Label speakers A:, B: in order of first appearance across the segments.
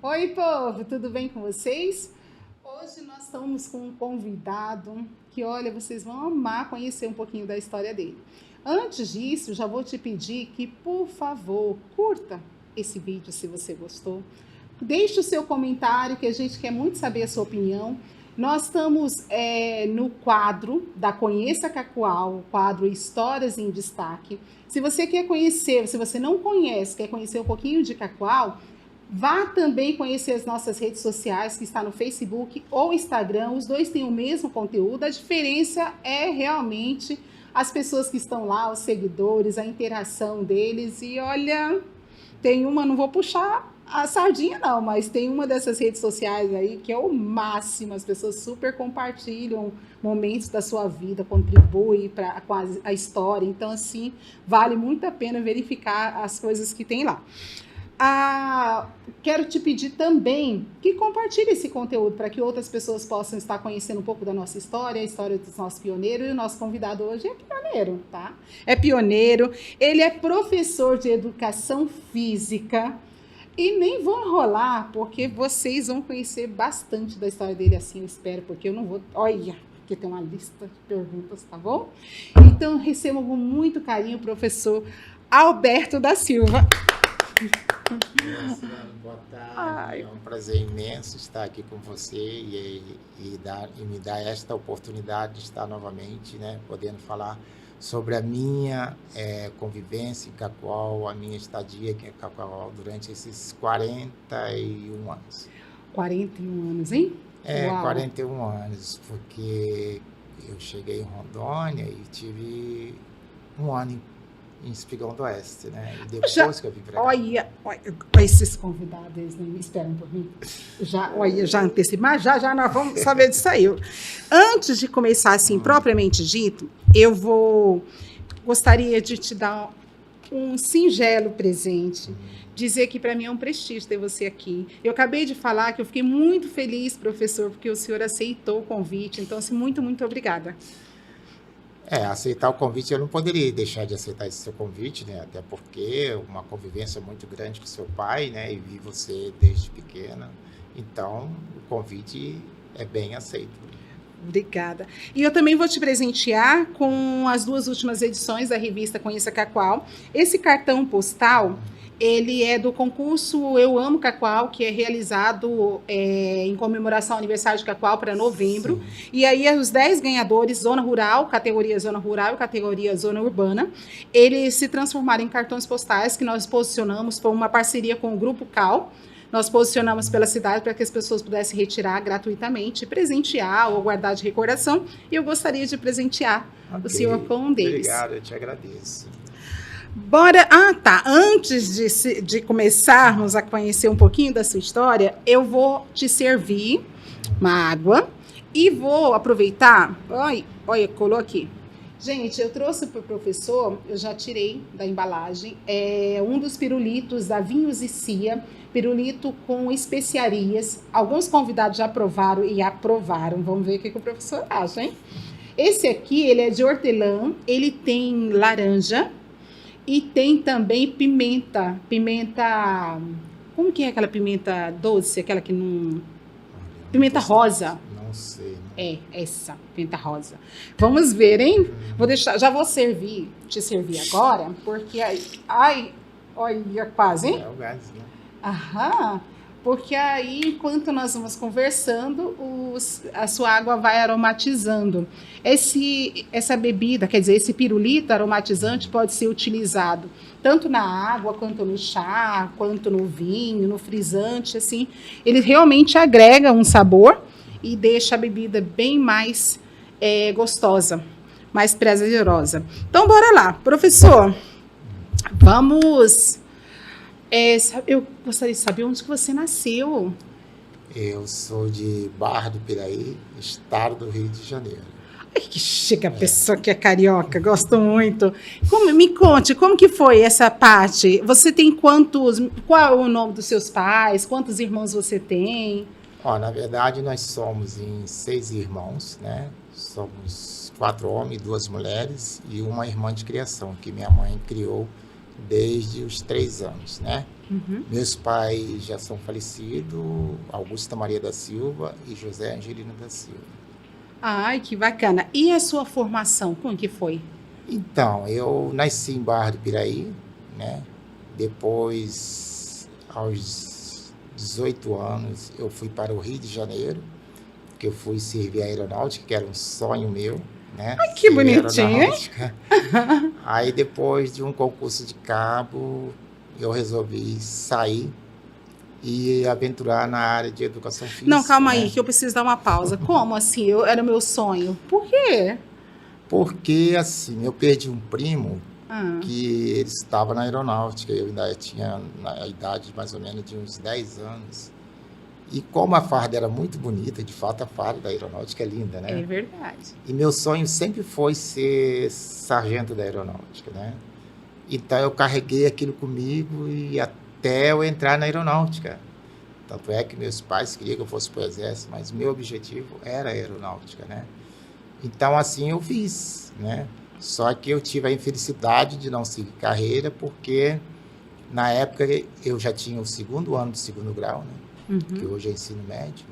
A: Oi, povo, tudo bem com vocês? Hoje nós estamos com um convidado que, olha, vocês vão amar conhecer um pouquinho da história dele. Antes disso, já vou te pedir que, por favor, curta esse vídeo se você gostou. Deixe o seu comentário, que a gente quer muito saber a sua opinião. Nós estamos no quadro da Conheça Cacoal, o quadro Histórias em Destaque. Se você quer conhecer, se você não conhece, quer conhecer um pouquinho de Cacoal, vá também conhecer as nossas redes sociais, que está no Facebook ou Instagram. Os dois têm o mesmo conteúdo. A diferença é realmente as pessoas que estão lá, os seguidores, a interação deles. E olha, tem uma, não vou puxar a sardinha não, mas tem uma dessas redes sociais aí que é o máximo. As pessoas super compartilham momentos da sua vida, contribuem com a história. Então, assim, vale muito a pena verificar as coisas que tem lá. Quero te pedir também que compartilhe esse conteúdo para que outras pessoas possam estar conhecendo um pouco da nossa história, a história dos nossos pioneiros. E o nosso convidado hoje é pioneiro, tá? É pioneiro, ele é professor de educação física e nem vou enrolar, porque vocês vão conhecer bastante da história dele, assim eu espero, porque eu não vou... Olha, porque tem uma lista de perguntas, tá bom? Então, recebo com muito carinho o professor Alberto da Silva.
B: Boa tarde, é um prazer imenso estar aqui com você e me dar esta oportunidade de estar novamente, né, podendo falar sobre a minha convivência em Cacoal, a minha estadia aqui em Cacoal durante esses 41 anos.
A: 41 anos, hein?
B: Uau. 41 anos, porque eu cheguei em Rondônia e tive um ano em Espigão do Oeste, né? E depois que eu vim para cá.
A: Olha, esses convidados, eles não me esperam por mim. Já antecipo, mas já nós vamos saber disso aí. Antes de começar, assim, propriamente dito, gostaria de te dar um singelo presente. Dizer que para mim é um prestígio ter você aqui. Eu acabei de falar que eu fiquei muito feliz, professor, porque o senhor aceitou o convite. Então, assim, muito, muito obrigada.
B: Aceitar o convite, eu não poderia deixar de aceitar esse seu convite, né? Até porque uma convivência muito grande com seu pai, né? E vi você desde pequena. Então, o convite é bem aceito.
A: Obrigada. E eu também vou te presentear com as 2 últimas edições da revista Conheça Cacoal. Esse cartão postal, ele é do concurso Eu Amo Cacoal, que é realizado em comemoração ao aniversário de Cacoal para novembro. Sim. E aí os 10 ganhadores, Zona Rural, categoria Zona Rural e categoria Zona Urbana, eles se transformaram em cartões postais que nós posicionamos, foi uma parceria com o Grupo Cal. Nós posicionamos pela cidade para que as pessoas pudessem retirar gratuitamente, presentear ou guardar de recordação. E eu gostaria de presentear o senhor com um deles.
B: Obrigado, eu te agradeço.
A: Bora. Tá. Antes de começarmos a conhecer um pouquinho da sua história, eu vou te servir uma água e vou aproveitar. Olha, colou aqui. Gente, eu trouxe para o professor, eu já tirei da embalagem, um dos pirulitos da Vinhos e Cia, pirulito com especiarias. Alguns convidados já provaram e aprovaram. Vamos ver o que o professor acha, hein? Esse aqui, ele é de hortelã, ele tem laranja e tem também pimenta. Como que é aquela pimenta doce, aquela que não... Pimenta rosa.
B: Não sei.
A: Essa, pimenta rosa. Vamos ver, hein? Já vou te servir agora, porque olha, quase, hein?
B: É o gás, né?
A: Aham, porque aí, enquanto nós vamos conversando, a sua água vai aromatizando. Essa bebida, quer dizer, esse pirulito aromatizante pode ser utilizado tanto na água, quanto no chá, quanto no vinho, no frisante, assim. Ele realmente agrega um sabor e deixa a bebida bem mais gostosa, mais prazerosa. Então, bora lá. Professor, vamos... eu gostaria de saber onde que você nasceu.
B: Eu sou de Barra do Piraí, estado do Rio de Janeiro.
A: Ai, que chique a pessoa que é carioca, gosto muito. Me conte, como que foi essa parte? Você tem quantos... Qual é o nome dos seus pais? Quantos irmãos você tem?
B: Na verdade, nós somos em 6 irmãos, né? Somos 4 homens, 2 mulheres e uma irmã de criação, que minha mãe criou desde os 3 anos, né?
A: Uhum.
B: Meus pais já são falecidos, Augusta Maria da Silva e José Angelino da Silva.
A: Ai, que bacana. E a sua formação, como que foi?
B: Então, eu nasci em Barra do Piraí, né? Depois, aos 18 anos, eu fui para o Rio de Janeiro, que eu fui servir a aeronáutica, que era um sonho meu, né?
A: Ai, que
B: Servir a
A: bonitinho, hein?
B: aeronáutica. Aí, depois de um concurso de cabo, eu resolvi sair e aventurar na área de educação física.
A: Não, calma
B: né?
A: aí, que eu preciso dar uma pausa. Como assim? Era meu sonho. Por quê?
B: Porque, assim, eu perdi um primo
A: Ah,
B: que ele estava na aeronáutica, eu ainda tinha na idade mais ou menos de uns 10 anos. E como a farda era muito bonita, de fato a farda da aeronáutica é linda,
A: é
B: né?
A: verdade.
B: E meu sonho sempre foi ser sargento da aeronáutica, né? Então eu carreguei aquilo comigo e até eu entrar na aeronáutica. Tanto é que meus pais queriam que eu fosse para o exército, mas meu objetivo era a aeronáutica, né? Então assim eu fiz, né? Só que eu tive a infelicidade de não seguir carreira, porque na época eu já tinha o 2º ano do 2º grau, né? Que
A: Uhum.
B: hoje é ensino médio,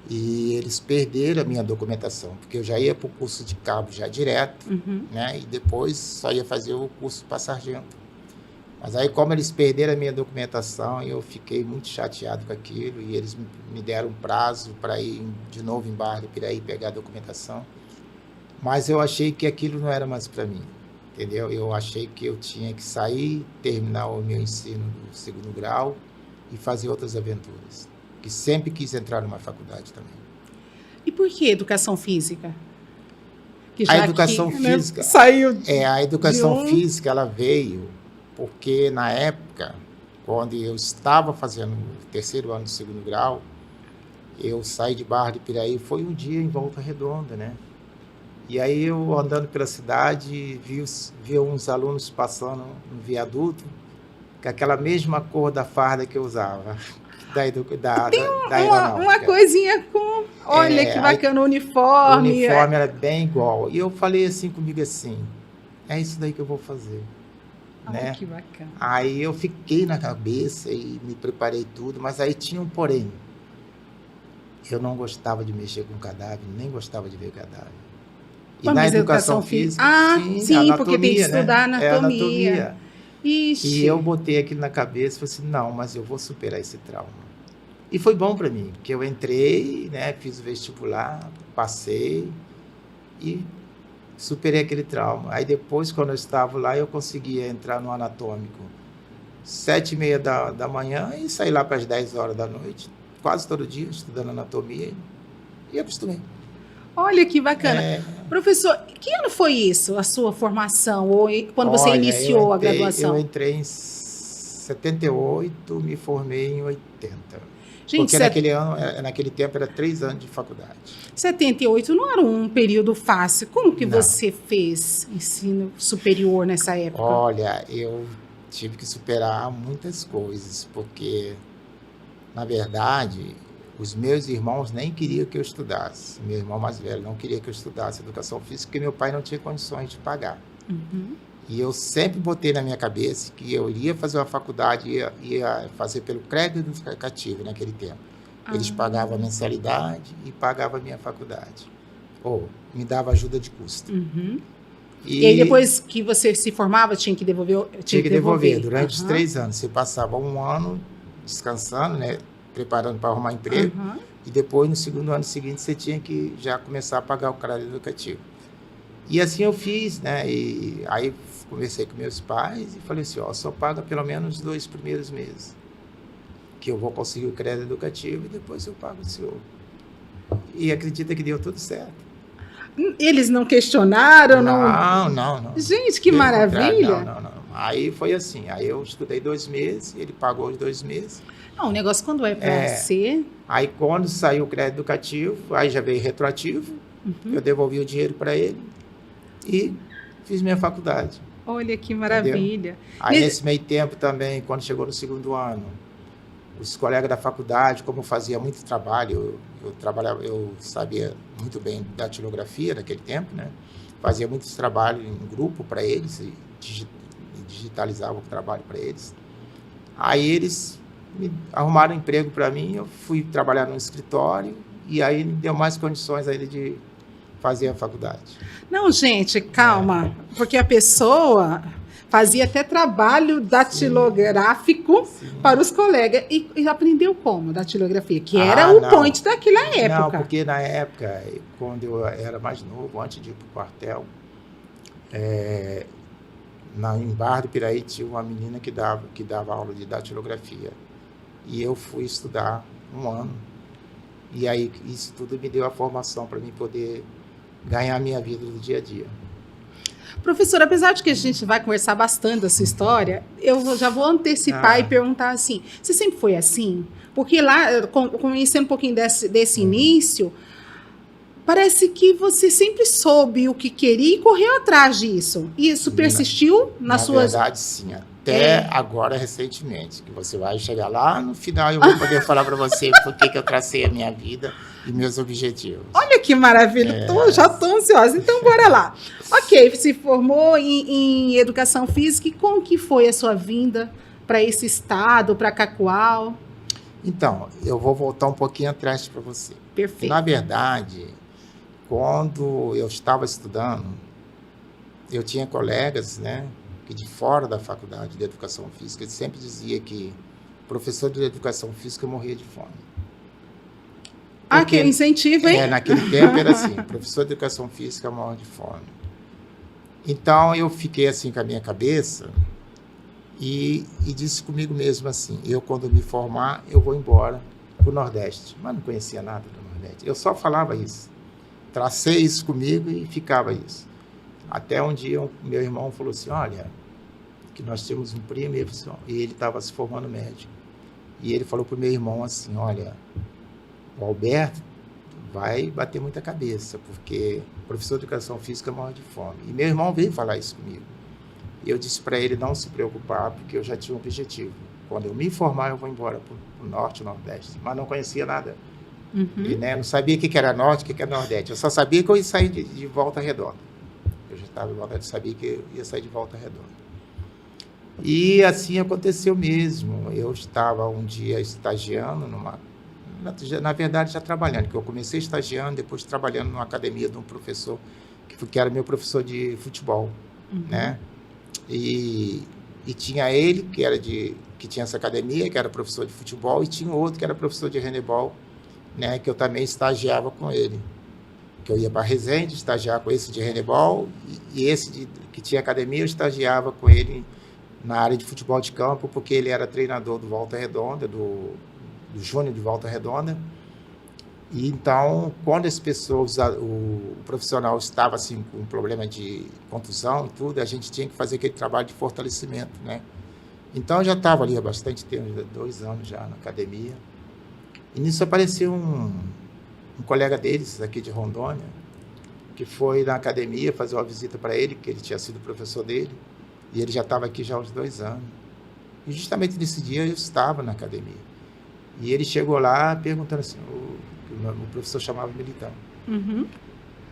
B: e eles perderam a minha documentação, porque eu já ia para o curso de cabo já direto,
A: Uhum.
B: né? E depois só ia fazer o curso para sargento. Mas aí, como eles perderam a minha documentação, eu fiquei muito chateado com aquilo, e eles me deram um prazo para ir de novo em Barra do Piraí pegar a documentação. Mas eu achei que aquilo não era mais para mim, entendeu? Eu achei que eu tinha que sair, terminar o meu ensino do 2º grau e fazer outras aventuras. Que sempre quis entrar numa faculdade também.
A: E por que educação física? Que
B: A
A: já
B: educação
A: que, né,
B: física,
A: saiu
B: a educação
A: de um-
B: física, ela veio porque na época, quando eu estava fazendo o 3º ano do 2º grau, eu saí de Barra de Piraí, foi um dia em Volta Redonda, né? E aí eu andando pela cidade, vi uns alunos passando no viaduto, com aquela mesma cor da farda que eu usava, da
A: uma
B: aeronáutica.
A: coisinha com. Olha que
B: Aí
A: bacana o
B: o
A: uniforme.
B: uniforme era bem igual. E eu falei assim comigo assim, é isso daí que eu vou fazer,
A: Ai,
B: né?
A: que bacana.
B: Aí eu fiquei na cabeça e me preparei tudo, mas aí tinha um porém. Eu não gostava de mexer com cadáver, nem gostava de ver cadáver. E
A: Mas
B: na educação física,
A: Ah, sim, porque tem que
B: anatomia, né?
A: estudar
B: É
A: anatomia.
B: anatomia.
A: Ixi.
B: E eu botei aquilo na cabeça e falei assim, não, mas eu vou superar esse trauma. E foi bom para mim, porque eu entrei, né, fiz o vestibular, passei e superei aquele trauma. Aí depois, quando eu estava lá, eu conseguia entrar no anatômico 7h30 da manhã e sair lá para as 10 horas da noite, quase todo dia, estudando anatomia, e acostumei.
A: Olha que bacana.
B: É,
A: Professor, que ano foi isso, a sua formação? Ou quando você
B: olha,
A: iniciou a
B: eu
A: graduação?
B: entrei em 78, me formei em 80.
A: Gente,
B: Porque naquele tempo era 3 anos de faculdade.
A: 78 não era um período fácil. Como que
B: Não.
A: você fez ensino superior nessa época?
B: Olha, eu tive que superar muitas coisas, porque, na verdade, os meus irmãos nem queriam que eu estudasse. Meu irmão mais velho não queria que eu estudasse educação física, porque meu pai não tinha condições de pagar.
A: Uhum.
B: E eu sempre botei na minha cabeça que eu iria fazer uma faculdade, ia fazer pelo crédito educativo naquele tempo. Eles pagavam a mensalidade e pagavam a minha faculdade. Ou me dava ajuda de custo.
A: Uhum. E aí, depois que você se formava, tinha que devolver?
B: Tinha que devolver. Durante os
A: Aham.
B: 3 anos. Você passava um ano descansando, né, preparando para arrumar emprego.
A: Aham.
B: E depois, no 2º ano seguinte, você tinha que já começar a pagar o crédito educativo. E assim eu fiz, né? E aí conversei com meus pais e falei assim, ó, só paga pelo menos os 2 primeiros meses, que eu vou conseguir o crédito educativo e depois eu pago o senhor. E acredita que deu tudo certo.
A: Eles não questionaram? Não.
B: Não.
A: Gente, que
B: Pelo contrário,
A: maravilha.
B: Não. Aí foi assim, aí eu estudei 2 meses, ele pagou os 2 meses.
A: Não, o negócio quando é para ser...
B: Aí quando saiu o crédito educativo, aí já veio retroativo, eu devolvi o dinheiro para ele e fiz minha faculdade.
A: Olha que maravilha.
B: Aí nesse meio tempo também, quando chegou no 2º ano, os colegas da faculdade, como eu fazia muito trabalho, eu sabia muito bem datilografia naquele tempo, né? Fazia muitos trabalhos em grupo para eles, digitalizava o trabalho para eles. Aí eles me arrumaram um emprego para mim, eu fui trabalhar no escritório e aí me deu mais condições ainda de fazer a faculdade.
A: Não, gente, calma, porque a pessoa fazia até trabalho datilográfico para os colegas. E aprendeu como datilografia? Que era o point daquela época.
B: Não, porque na época, quando eu era mais novo, antes de ir para o quartel, em Barra do Piraí tinha uma menina que dava aula de datilografia. E eu fui estudar 1 ano. E aí isso tudo me deu a formação para mim poder ganhar a minha vida do dia a dia.
A: Professor, apesar de que a gente vai conversar bastante da sua história, eu já vou antecipar e perguntar assim, você sempre foi assim? Porque lá, conhecendo um pouquinho desse início, parece que você sempre soube o que queria e correu atrás disso. E isso persistiu nas suas...
B: Na verdade, sim. Até agora, recentemente. Que você vai chegar lá, no final eu vou poder falar para você por que eu tracei a minha vida e meus objetivos.
A: Olha que maravilha, já estou ansiosa. Então, bora lá. Ok, se formou em Educação Física. E como que foi a sua vinda para esse estado, para Cacoal?
B: Então, eu vou voltar um pouquinho atrás para você.
A: Perfeito.
B: Na verdade, quando eu estava estudando, eu tinha colegas, né, que de fora da faculdade de Educação Física, ele sempre dizia que o professor de Educação Física morria de fome.
A: Que incentivo, hein?
B: Naquele tempo era assim, professor de Educação Física morre de fome. Então, eu fiquei assim com a minha cabeça e disse comigo mesmo assim, eu quando me formar, eu vou embora para o Nordeste. Mas não conhecia nada do Nordeste, eu só falava isso. Tracei isso comigo e ficava isso. Até um dia, meu irmão falou assim, olha, que nós temos um primo, e ele estava se formando médico. E ele falou para o meu irmão assim, olha, o Alberto vai bater muita cabeça, porque o professor de Educação Física morre de fome. E meu irmão veio falar isso comigo. E eu disse para ele não se preocupar, porque eu já tinha um objetivo. Quando eu me formar, eu vou embora para o Norte e Nordeste. Mas não conhecia nada. E, né, não sabia o que era Norte, o que era Nordeste. Eu só sabia que eu ia sair de Volta Redonda. Eu já estava em Volta Redonda, sabia que eu ia sair de Volta Redonda. E assim aconteceu mesmo. Eu estava um dia estagiando na verdade já trabalhando, porque eu comecei estagiando, depois trabalhando numa academia de um professor, que era meu professor de futebol, né? E tinha ele, que tinha essa academia, que era professor de futebol, e tinha outro que era professor de handebol, né, que eu também estagiava com ele. Que eu ia para Resende, estagiar com esse de handebol, e esse que tinha academia, eu estagiava com ele na área de futebol de campo, porque ele era treinador do Volta Redonda, do Júnior de Volta Redonda. E então, quando as pessoas, o profissional estava assim, com um problema de contusão e tudo, a gente tinha que fazer aquele trabalho de fortalecimento, né? Então, eu já estava ali há bastante tempo, 2 anos já na academia. E nisso apareceu um colega deles, aqui de Rondônia, que foi na academia fazer uma visita para ele, que ele tinha sido professor dele, e ele já estava aqui já há uns 2 anos. E justamente nesse dia eu estava na academia. E ele chegou lá perguntando assim, o professor chamava Militão.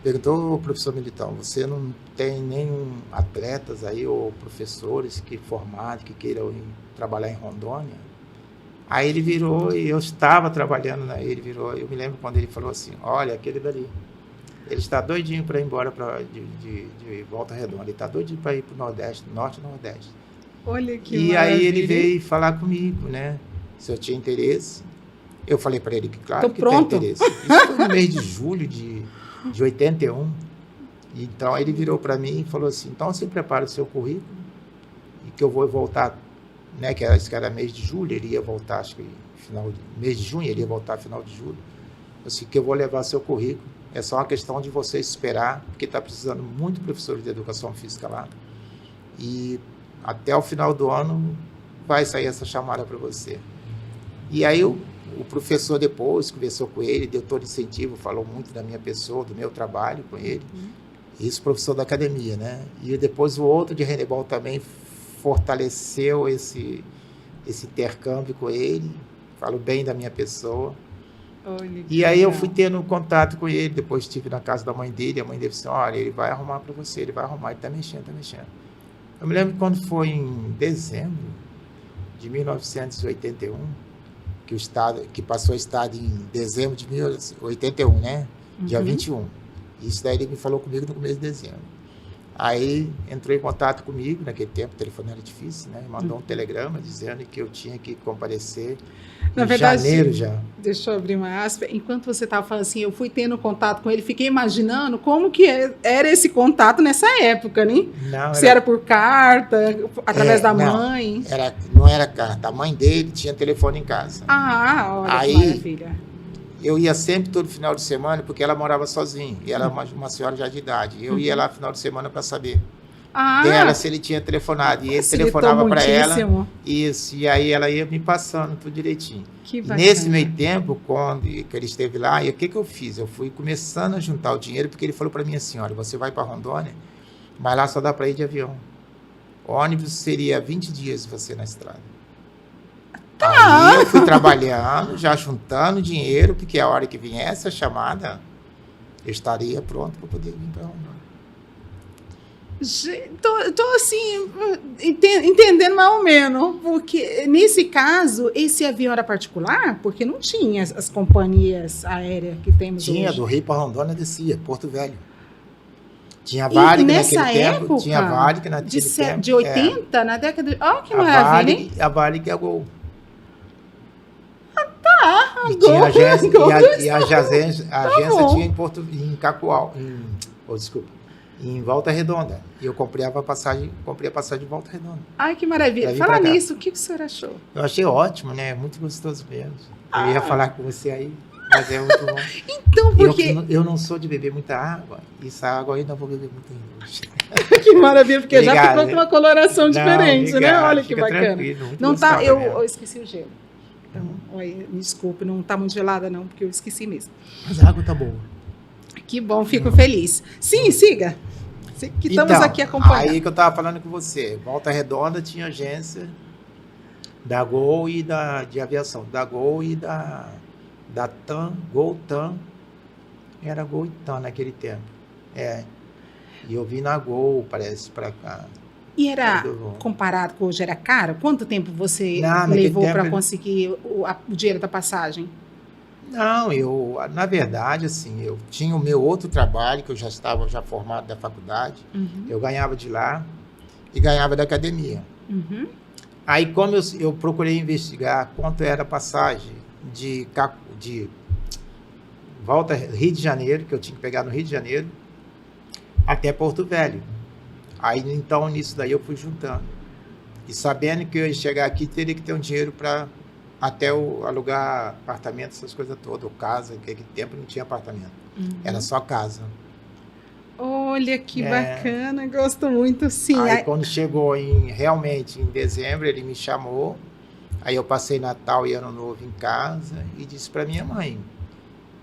B: Perguntou, professor Militão, você não tem nenhum atletas aí ou professores que formados, que queiram trabalhar em Rondônia? Aí ele virou e eu estava trabalhando, né? Ele virou, eu me lembro quando ele falou assim, olha, aquele dali, ele está doidinho para ir embora de Volta Redonda, ele está doidinho para ir para o Nordeste, Norte e Nordeste.
A: Olha que
B: E
A: maravilha.
B: aí ele veio falar comigo, né? Se eu tinha interesse. Eu falei para ele que claro que
A: pronto.
B: tem interesse. Isso foi no mês de julho de 81. Então ele virou para mim e falou assim, então você prepara o seu currículo e que eu vou voltar, né? Que era mês de julho, ele ia voltar, acho que mês de junho, ele ia voltar final de julho. Assim, que eu vou levar seu currículo. É só uma questão de você esperar, porque está precisando muito de professores de educação física lá. E até o final do ano vai sair essa chamada para você. E aí o professor depois conversou com ele, deu todo incentivo, falou muito da minha pessoa, do meu trabalho com ele. Isso, professor da academia, né? E depois o outro de handebol também fortaleceu esse intercâmbio com ele, falou bem da minha pessoa. E aí eu fui tendo contato com ele, depois estive na casa da mãe dele, a mãe dele disse, olha, ele vai arrumar para você, ele vai arrumar, ele está mexendo. Eu me lembro quando foi em dezembro de 1981, que passou o Estado em dezembro de 1981, né? Dia 21. Isso daí ele me falou comigo no começo de dezembro. Aí entrou em contato comigo, naquele tempo o telefone era difícil, né? Mandou um telegrama dizendo que eu tinha que comparecer em janeiro já.
A: Deixa eu abrir uma aspa. Enquanto você estava falando assim, eu fui tendo contato com ele, fiquei imaginando como que era esse contato nessa época, né?
B: Não,
A: se era por carta, através da mãe.
B: Não era carta. A mãe dele tinha telefone em casa.
A: Ah, olha
B: aí,
A: que maravilha.
B: Eu ia sempre todo final de semana, porque ela morava sozinha. E ela é uma senhora já de idade. Eu ia lá final de semana para saber dela se ele tinha telefonado. E ele telefonava para ela. Isso. E aí ela ia me passando tudo direitinho.
A: Que bacana.
B: Nesse meio tempo, quando que ele esteve lá, e o que eu fiz? Eu fui começando a juntar o dinheiro, porque ele falou para mim assim, olha, você vai para Rondônia, mas lá só dá para ir de avião. O ônibus seria 20 dias você na estrada.
A: Tá.
B: Aí eu fui trabalhando, já juntando dinheiro, porque a hora que viesse a chamada, eu estaria pronto para poder vir para Rondônia.
A: Tô assim, entendendo mais ou menos, porque nesse caso, esse avião era particular, porque não tinha as companhias aéreas que temos hoje.
B: Tinha, do Rio para Rondônia descia, Porto Velho. Tinha Varig naquele tempo, tinha Varig naquele tempo.
A: De 80, na década de... Olha que maravilha, hein?
B: A Varig é a Gol.
A: Tá,
B: e tinha a agência tinha em Cacoal, em Volta Redonda. E eu comprei a passagem de Volta Redonda.
A: Ai, que maravilha. Fala nisso, o que o senhor achou?
B: Eu achei ótimo, né? Muito gostoso mesmo. Eu ia falar com você aí, mas é muito bom.
A: Então, porque...
B: Eu não sou de beber muita água, e essa água eu ainda vou beber muito ainda.
A: Que maravilha, porque obrigado, já ficou com uma coloração diferente, obrigado, né? Olha que bacana. Não tá, eu esqueci o gelo. Então, me desculpe, não está muito gelada não, porque eu esqueci mesmo.
B: Mas a água tá boa.
A: Que bom, fico feliz. Sim, siga. Que estamos aqui acompanhando.
B: Aí que eu estava falando com você. Volta Redonda tinha agência da Gol e de aviação. Da Gol e da TAM, Gol TAM. Era Gol e TAM naquele tempo. E eu vim na Gol, parece, para cá.
A: E era, comparado com hoje, era caro? Quanto tempo você levou para conseguir o dinheiro da passagem?
B: Não, na verdade, assim, eu tinha o meu outro trabalho, que eu já estava formado da faculdade, eu ganhava de lá e ganhava da academia. Aí, como eu procurei investigar quanto era a passagem de volta Rio de Janeiro, que eu tinha que pegar no Rio de Janeiro, até Porto Velho. Aí, então, nisso daí eu fui juntando. E sabendo que eu ia chegar aqui, teria que ter um dinheiro para até alugar apartamento, essas coisas todas, ou casa, que naquele tempo não tinha apartamento. Era só casa.
A: Olha, que bacana, gosto muito, sim.
B: Aí, quando chegou realmente em dezembro, ele me chamou, aí eu passei Natal e Ano Novo em casa e disse para minha mãe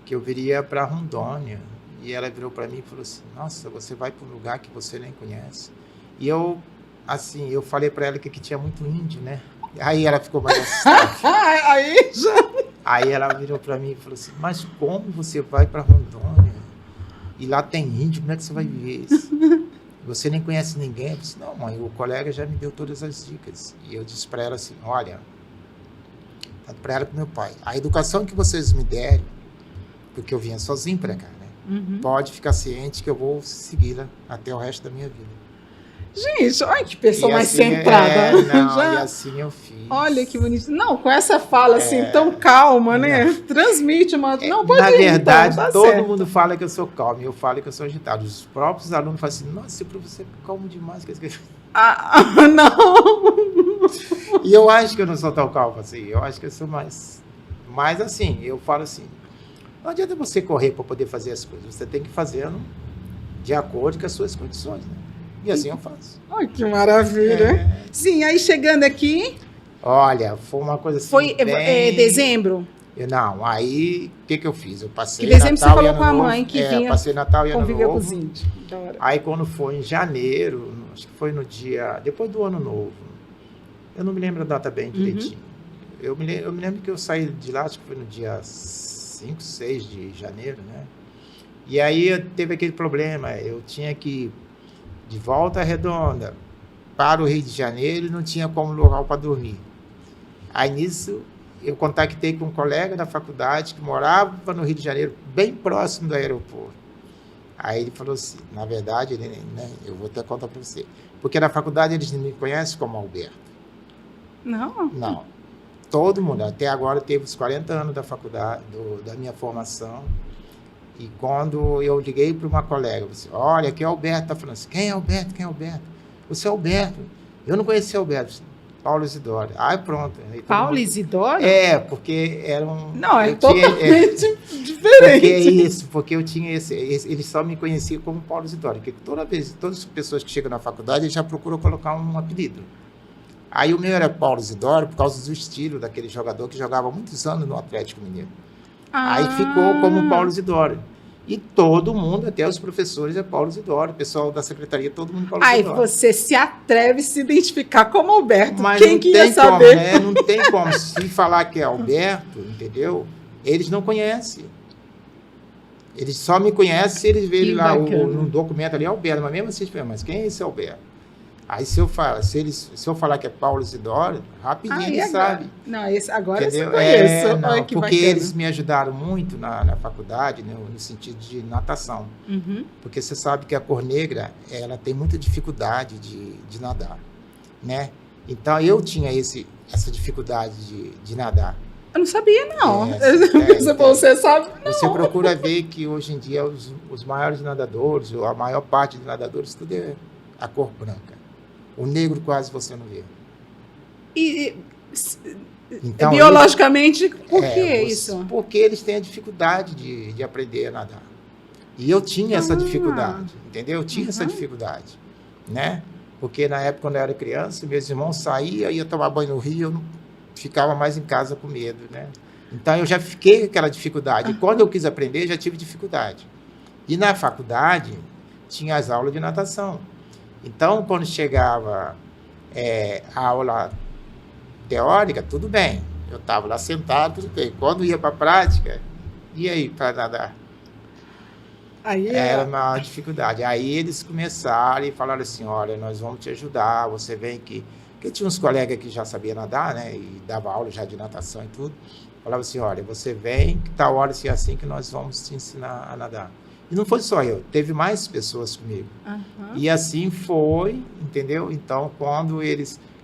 B: que eu viria para Rondônia. E ela virou para mim e falou assim, nossa, você vai para um lugar que você nem conhece. E eu falei para ela que aqui tinha muito índio, né? Aí ela ficou mais assustada. Aí ela virou para mim e falou assim, mas como você vai para Rondônia? E lá tem índio, como é que você vai viver isso? Você nem conhece ninguém? Eu disse, não, mãe, o colega já me deu todas as dicas. E eu disse para ela assim, olha, para ela e para meu pai, a educação que vocês me derem, porque eu vinha sozinho para cá, pode ficar ciente que eu vou segui-la até o resto da minha vida.
A: Gente, olha que pessoa mais centrada.
B: E assim eu fiz.
A: Olha que bonito. Não, com essa fala assim, tão calma, né? Transmite uma... Não, pode
B: Na verdade,
A: então,
B: todo mundo fala que eu sou calmo, eu falo que eu sou agitado. Os próprios alunos falam assim, nossa, esse professor é calmo demais.
A: Não!
B: E eu acho que eu não sou tão calmo assim. Eu acho que eu sou mais... Mas assim, eu falo assim, não adianta você correr para poder fazer as coisas. Você tem que fazer de acordo com as suas condições, né? E assim eu faço.
A: Ai, que maravilha. Sim, aí chegando aqui...
B: Olha, foi uma coisa assim...
A: Foi dezembro?
B: Não, aí o que eu fiz? Eu passei
A: Natal dezembro você falou com a mãe que vinha
B: passei Natal e Ano
A: conviver
B: Novo.
A: Com os índios.
B: Aí quando foi em janeiro, acho que foi no dia... Depois do Ano Novo. Eu não me lembro a data bem direitinho. Eu me lembro que eu saí de lá, acho que foi no dia 5, 6 de janeiro, né? E aí teve aquele problema, eu tinha que ir de Volta Redonda para o Rio de Janeiro e não tinha como local para dormir. Aí nisso eu contactei com um colega da faculdade que morava no Rio de Janeiro, bem próximo do aeroporto. Aí ele falou assim, na verdade, eu vou até contar para você, porque na faculdade eles não me conhecem como Alberto.
A: Não?
B: Não. Todo mundo, até agora teve os 40 anos da faculdade, da minha formação, e quando eu liguei para uma colega, eu disse, olha, aqui é o Alberto, está falando assim, quem é Alberto? Quem é Alberto? Você é Alberto. Eu não conhecia Alberto. Paulo Isidoro. Aí pronto. Aí
A: Paulo Isidoro?
B: É, porque era um...
A: Não, é totalmente diferente.
B: Porque eu tinha eles só me conheciam como Paulo Isidoro, porque todas as pessoas que chegam na faculdade já procuram colocar um apelido. Aí o meu era Paulo Isidoro por causa do estilo daquele jogador que jogava há muitos anos no Atlético Mineiro. Aí ficou como Paulo Isidoro. E todo mundo, até os professores, é Paulo Isidoro, o pessoal da secretaria, todo mundo Paulo Isidoro.
A: Aí você se atreve a se identificar como Alberto.
B: Mas
A: quem que ia saber?
B: Como, né? Não tem como. Se falar que é Alberto, entendeu? Eles não conhecem. Eles só me conhecem se eles verem lá no documento ali, Alberto. Mas mesmo assim, mas quem é esse Alberto? Aí se eu falar que é Paulo Isidoro, rapidinho eles sabem.
A: Não, esse agora
B: entendeu?
A: Eu conheço.
B: Não, porque eles me ajudaram muito na faculdade, né, no sentido de natação.
A: Uhum.
B: Porque você sabe que a cor negra, ela tem muita dificuldade de nadar, né? Então eu tinha essa dificuldade de nadar.
A: Eu não sabia, não.
B: Você
A: sabe? Não.
B: Você procura ver que hoje em dia os maiores nadadores, ou a maior parte dos nadadores, tudo é a cor branca. O negro quase você não vê.
A: Então, biologicamente, por que isso?
B: Porque eles têm a dificuldade de aprender a nadar. E eu tinha essa dificuldade, entendeu? Eu tinha essa dificuldade, né? Porque na época, quando eu era criança, meus irmãos saíam, ia tomar banho no rio, eu não ficava mais em casa com medo, né? Então, eu já fiquei com aquela dificuldade. E quando eu quis aprender, já tive dificuldade. E na faculdade, tinha as aulas de natação. Então, quando chegava a aula teórica, tudo bem. Eu estava lá sentado, tudo bem. Quando ia para a prática, e aí, para nadar?
A: Aí
B: era uma dificuldade. Aí eles começaram e falaram assim, olha, nós vamos te ajudar, você vem aqui. Porque tinha uns colegas que já sabiam nadar, né? E dava aula já de natação e tudo. Falava assim, olha, você vem, que tal hora se é assim que nós vamos te ensinar a nadar. E não foi só eu, teve mais pessoas comigo.
A: Uhum.
B: E assim foi, entendeu? Então, quando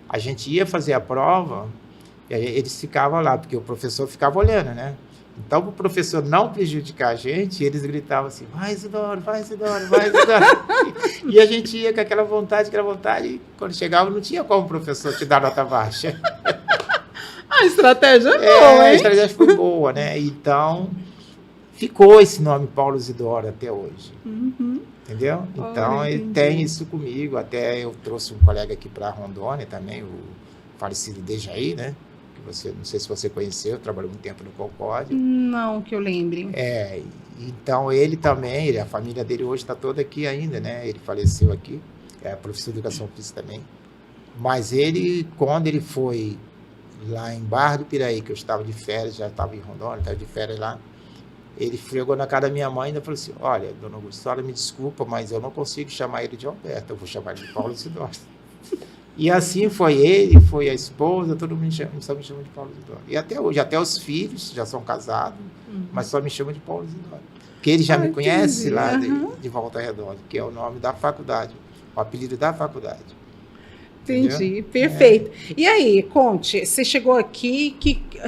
B: a gente ia fazer a prova, eles ficavam lá, porque o professor ficava olhando, né? Então, para o professor não prejudicar a gente, eles gritavam assim, vai Isidoro, vai Isidoro, vai Isidoro. E a gente ia com aquela vontade, e quando chegava não tinha como o professor te dar nota baixa.
A: A estratégia é boa, hein?
B: A estratégia foi boa, né? Então... ficou esse nome Paulo Isidoro até hoje.
A: Uhum.
B: Entendeu? Então, ele tem isso comigo. Até eu trouxe um colega aqui para Rondônia também, o falecido Dejaí, né? Que não sei se você conheceu, trabalhou muito tempo no Concórdia.
A: Não, que eu lembre.
B: Então ele também, a família dele hoje está toda aqui ainda, né? Ele faleceu aqui, é professor de educação física também. Mas ele, quando ele foi lá em Barra do Piraí, que eu estava de férias, já estava em Rondônia, estava de férias lá, ele chegou na casa da minha mãe e falou assim, olha, dona Augusta, me desculpa, mas eu não consigo chamar ele de Alberto, eu vou chamar ele de Paulo Isidoro. E assim foi ele, foi a esposa, todo mundo só me chama de Paulo Isidoro. E até hoje, até os filhos já são casados, mas só me chamam de Paulo Isidoro. Porque ele já me conhece lá de Volta Redonda, que é o nome da faculdade, o apelido da faculdade.
A: Entendi, entendeu? Perfeito. E aí, conte, você chegou aqui,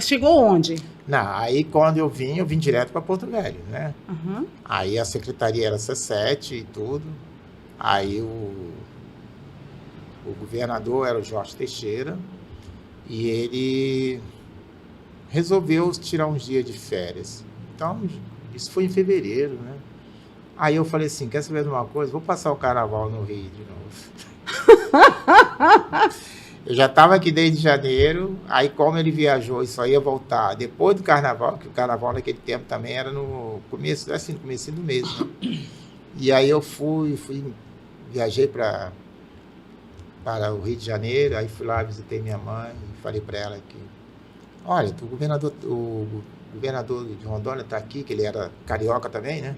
A: chegou onde?
B: Não, aí quando eu vim direto para Porto Velho, né?
A: Uhum.
B: Aí a secretaria era C7 e tudo. Aí o governador era o Jorge Teixeira e ele resolveu tirar uns dias de férias. Então, isso foi em fevereiro, né? Aí eu falei assim, quer saber de uma coisa? Vou passar o carnaval no Rio de novo. Eu já estava aqui desde janeiro, aí como ele viajou e só ia voltar depois do carnaval, que o carnaval naquele tempo também era no começo, assim, no começo do mês, né? E aí eu viajei para o Rio de Janeiro, aí fui lá, visitei minha mãe e falei para ela que, olha, o governador de Rondônia está aqui, que ele era carioca também, né?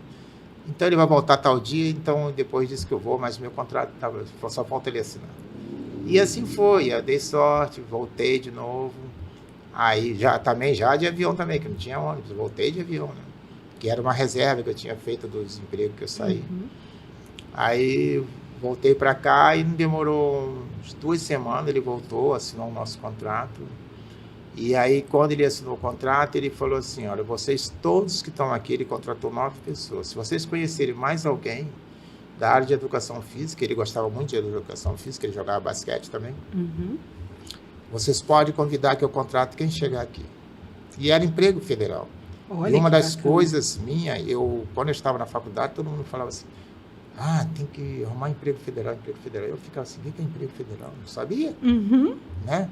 B: Então ele vai voltar tal dia, então depois disso que eu vou, mas o meu contrato só falta ele assinar. E assim foi, eu dei sorte, voltei de novo. Aí já de avião também, que não tinha ônibus, voltei de avião, né? Que era uma reserva que eu tinha feito dos empregos que eu saí. Aí voltei para cá e não demorou uns 2 semanas, ele voltou, assinou o nosso contrato. E aí, quando ele assinou o contrato, ele falou assim, olha, vocês todos que estão aqui, ele contratou 9 pessoas. Se vocês conhecerem mais alguém da área de educação física, ele gostava muito de educação física, ele jogava basquete também, vocês podem convidar que eu contrato quem chegar aqui. E era emprego federal.
A: Olha,
B: e uma das
A: bacana.
B: coisas minhas, quando eu estava na faculdade, todo mundo falava assim, tem que arrumar emprego federal, emprego federal. Eu ficava assim, o que é emprego federal? Não sabia, né?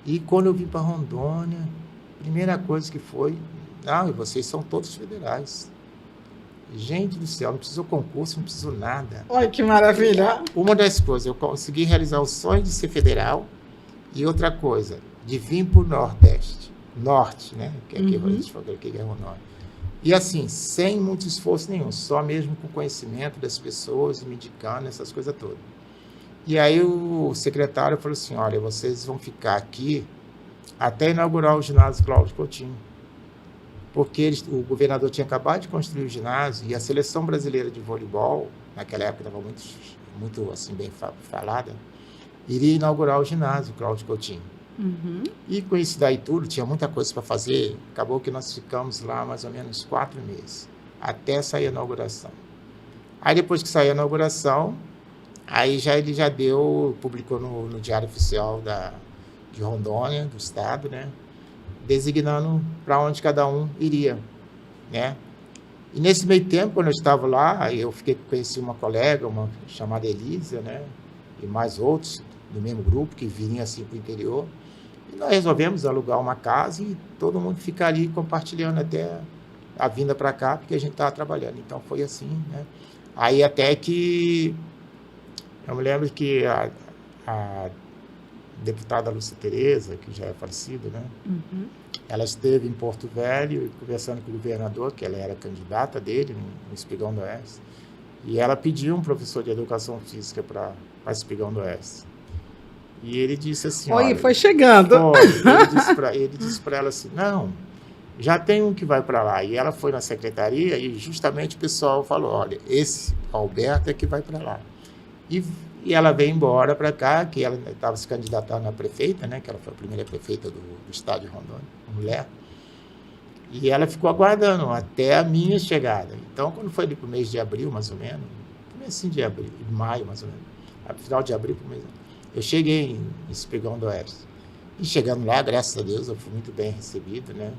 B: E quando eu vim para Rondônia, primeira coisa que foi, e vocês são todos federais. Gente do céu, não precisou concurso, não precisou nada.
A: Olha que maravilha.
B: Uma das coisas, eu consegui realizar o sonho de ser federal e outra coisa, de vir para o Norte, né? Que aqui a gente fala que é o Norte. E assim, sem muito esforço nenhum, só mesmo com conhecimento das pessoas, me indicando, essas coisas todas. E aí o secretário falou assim, olha, vocês vão ficar aqui até inaugurar o ginásio Cláudio Coutinho. Porque o governador tinha acabado de construir o ginásio e a seleção brasileira de voleibol, naquela época estava muito assim, bem falada, iria inaugurar o ginásio Cláudio Coutinho. E com isso daí tudo, tinha muita coisa para fazer, acabou que nós ficamos lá mais ou menos 4 meses, até sair a inauguração. Aí depois que saiu a inauguração, aí ele já publicou no Diário Oficial de Rondônia, do estado, né? Designando para onde cada um iria, né? E nesse meio tempo, quando eu estava lá, eu conheci uma colega, uma chamada Elisa, né? E mais outros do mesmo grupo que vinham assim para o interior. E nós resolvemos alugar uma casa e todo mundo ficar ali compartilhando até a vinda para cá, porque a gente estava trabalhando. Então foi assim, né? Aí até que eu me lembro que a deputada Lúcia Tereza, que já é falecida, né? Ela esteve em Porto Velho conversando com o governador, que ela era candidata dele no Espigão do Oeste, e ela pediu um professor de educação física para Espigão do Oeste. E ele disse assim,
A: olha, foi chegando.
B: Ele disse para ela assim, não, já tem um que vai para lá. E ela foi na secretaria e justamente o pessoal falou, olha, esse Alberto é que vai para lá. E ela veio embora para cá, que ela estava se candidatando a prefeita, né? Que ela foi a primeira prefeita do estado de Rondônia, mulher. E ela ficou aguardando até a minha chegada. Então, quando foi para o mês de abril, mais ou menos, comecinho de abril, maio, mais ou menos, final de abril, eu cheguei em Espigão do Oeste. E chegando lá, graças a Deus, eu fui muito bem recebido, né?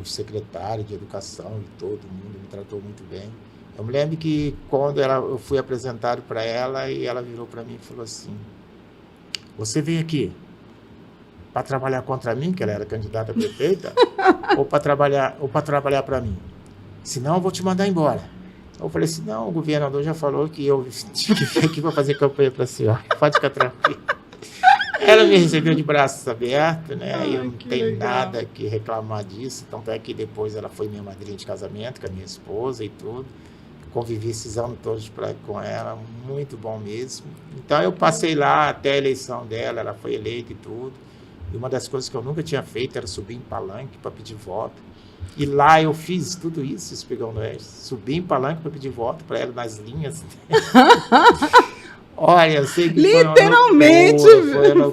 B: O secretário de educação e todo mundo me tratou muito bem. Eu me lembro que quando eu fui apresentado para ela, e ela virou para mim e falou assim, você veio aqui para trabalhar contra mim, que ela era candidata a prefeita, ou para trabalhar para mim? Senão eu vou te mandar embora. Eu falei assim, não, o governador já falou que eu tinha que vir aqui para fazer campanha para a senhora, pode ficar tranquilo. Ela me recebeu de braços abertos, né? E eu não tenho nada que reclamar disso, tanto é que depois ela foi minha madrinha de casamento, com a minha esposa e tudo. Convivi esses anos todos com ela, muito bom mesmo. Então eu passei lá até a eleição dela, ela foi eleita e tudo. E uma das coisas que eu nunca tinha feito era subir em palanque para pedir voto. E lá eu fiz tudo isso, Espigão do Oeste. Subi em palanque para pedir voto para ela nas linhas. Olha, eu sei que
A: literalmente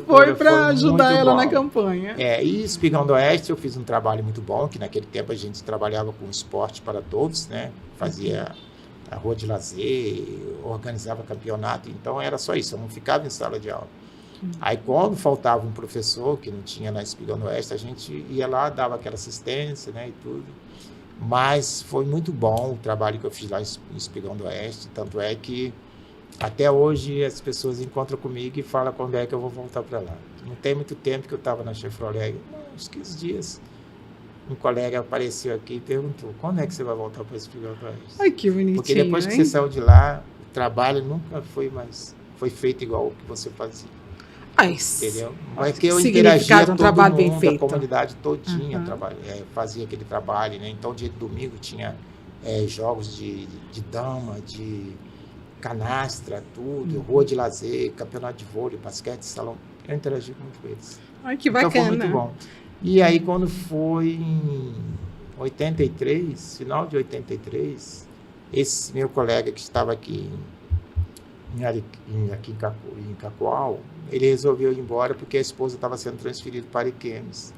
A: foi para ajudar ela na campanha.
B: E Espigão do Oeste eu fiz um trabalho muito bom, que naquele tempo a gente trabalhava com esporte para todos, né? Fazia a rua de lazer, organizava campeonato, então era só isso, eu não ficava em sala de aula. Aí quando faltava um professor, que não tinha na Espigão do Oeste, a gente ia lá, dava aquela assistência, né, e tudo. Mas foi muito bom o trabalho que eu fiz lá em Espigão do Oeste, tanto é que até hoje as pessoas encontram comigo e falam quando é que eu vou voltar para lá. Não tem muito tempo que eu estava na Chevrolet, uns 15 dias. Um colega apareceu aqui e perguntou, quando é que você vai voltar para Espigão do Oeste?
A: Ai, que bonitinho,
B: porque depois que você saiu de lá, o trabalho nunca foi feito igual o que você fazia. Entendeu? Mas que eu interagia todo
A: trabalho
B: mundo,
A: bem feito.
B: A comunidade todinha fazia aquele trabalho, né? Então, dia de domingo tinha jogos de dama, de canastra, tudo, rua de lazer, campeonato de vôlei, basquete, salão. Eu interagi muito com eles.
A: Ai, que
B: Então
A: bacana.
B: foi muito bom. E aí quando foi em 83, final de 83, esse meu colega que estava aqui em Cacoal, ele resolveu ir embora porque a esposa estava sendo transferida para Ariquemes.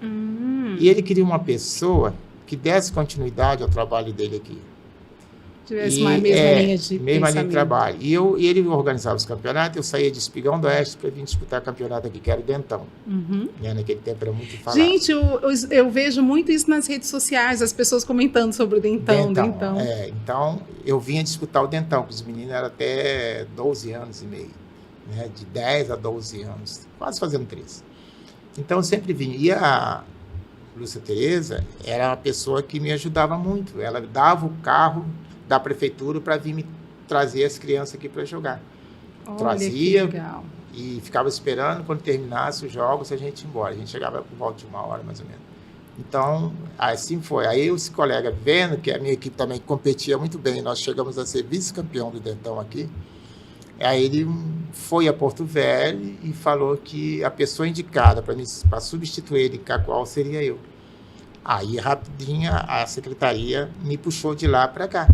B: E ele queria uma pessoa que desse continuidade ao trabalho dele aqui.
A: Tivesse uma mesma linha de
B: mesma linha de
A: pensamento.
B: trabalho. E ele organizava os campeonatos, eu saía de Espigão do Oeste para vir disputar campeonato aqui, que era o Dentão. Né? Naquele tempo era muito falado.
A: Gente, eu vejo muito isso nas redes sociais, as pessoas comentando sobre o Dentão.
B: Então, eu vinha disputar o Dentão, que os meninos eram até 12 anos e meio. Né? De 10 a 12 anos, quase fazendo 13. Então, eu sempre vinha. E a Lúcia Tereza era uma pessoa que me ajudava muito. Ela dava o carro da prefeitura para vir me trazer as crianças aqui para jogar.
A: Olha,
B: Trazia
A: que legal.
B: E ficava esperando quando terminasse os jogos a gente ia embora. A gente chegava por volta de 1 hora, mais ou menos. Então, assim foi. Aí esse colega, vendo que a minha equipe também competia muito bem, nós chegamos a ser vice-campeão do Dentão aqui, aí ele foi a Porto Velho e falou que a pessoa indicada para substituir ele em Cacoal seria eu. Aí, rapidinho, a secretaria me puxou de lá para cá,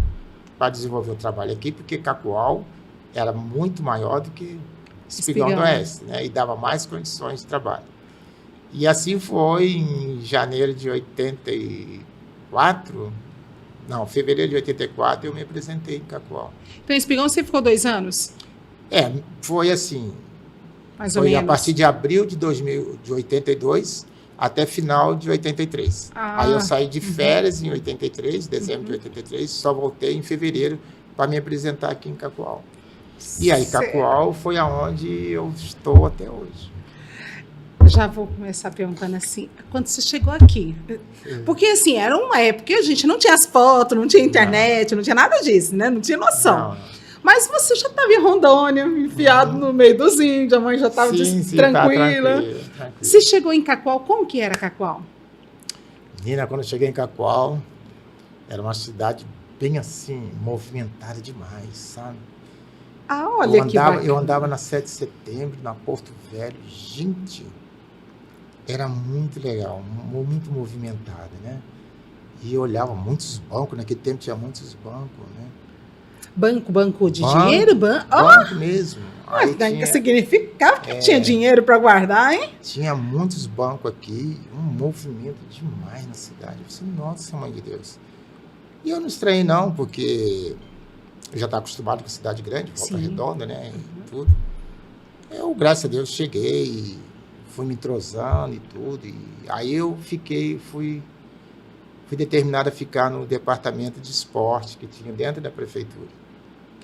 B: para desenvolver o trabalho aqui, porque Cacoal era muito maior do que Espigão do Oeste, né? E dava mais condições de trabalho. E assim foi em janeiro de 84, não, fevereiro de 84, eu me apresentei em Cacoal.
A: Então, em Espigão você ficou 2 anos?
B: Foi assim,
A: mais ou menos.
B: A partir de abril de 82 até final de 83. Aí eu saí de férias em 83, dezembro de 83, só voltei em fevereiro para me apresentar aqui em Cacoal. E aí Cacoal foi aonde eu estou até hoje.
A: Já vou começar perguntando assim, quando você chegou aqui? Porque assim, era uma época que a gente não tinha as fotos, não tinha internet, não tinha nada disso, né? Não tinha noção.
B: Não.
A: Mas você já estava em Rondônia, enfiado no meio dos índios, a mãe já estava tranquila.
B: Tá
A: Você chegou em Cacoal, como que era Cacoal?
B: Menina, quando eu cheguei em Cacoal, era uma cidade bem assim, movimentada demais, sabe?
A: Olha que bacana.
B: Eu andava na 7 de setembro, na Porto Velho, gente, era muito legal, muito movimentada, né? E eu olhava muitos bancos, naquele tempo tinha muitos bancos, né?
A: Banco de dinheiro?
B: Banco mesmo.
A: Aí significava que tinha dinheiro para guardar, hein?
B: Tinha muitos bancos aqui, um movimento demais na cidade. Eu disse, nossa, mãe de Deus. E eu não estranhei não, porque eu já estava acostumado com a cidade grande, Volta Redonda, né? E tudo. Eu, graças a Deus, cheguei e fui me entrosando e tudo. E aí eu fui determinado a ficar no departamento de esporte que tinha dentro da prefeitura.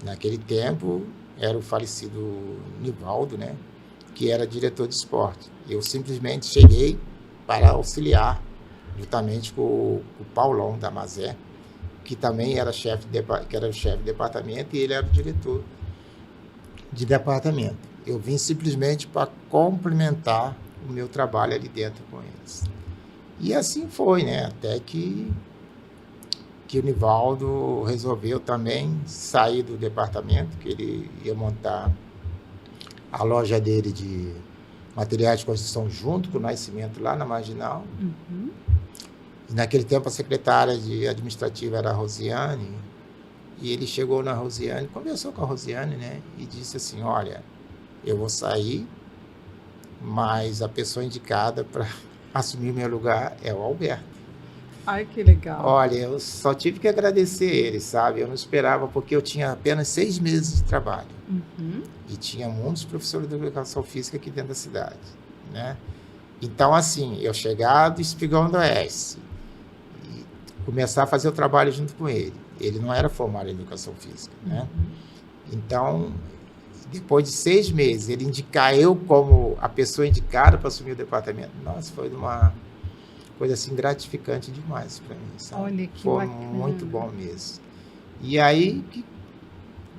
B: Naquele tempo, era o falecido Nivaldo, né, que era diretor de esporte. Eu simplesmente cheguei para auxiliar, juntamente com o Paulão da Mazé, que também era o chefe de departamento, e ele era o diretor de departamento. Eu vim simplesmente para complementar o meu trabalho ali dentro com eles. E assim foi, né? Até que o Nivaldo resolveu também sair do departamento, que ele ia montar a loja dele de materiais de construção junto com o Nascimento lá na Marginal. E naquele tempo a secretária administrativa era a Rosiane, e ele chegou na Rosiane, conversou com a Rosiane, né? E disse assim, olha, eu vou sair, mas a pessoa indicada para assumir meu lugar é o Alberto.
A: Ai, que legal.
B: Olha, eu só tive que agradecer ele, sabe? Eu não esperava, porque eu tinha apenas 6 meses de trabalho. E tinha muitos professores de educação física aqui dentro da cidade, né? Então, assim, eu chegar do Espigão do Oeste e começar a fazer o trabalho junto com ele. Ele não era formado em educação física, né? Então, depois de 6 meses, ele indicar eu como a pessoa indicada para assumir o departamento, nossa, foi uma coisa assim gratificante demais para mim, sabe?
A: Olha que
B: foi
A: bacana.
B: Muito bom mesmo. E aí,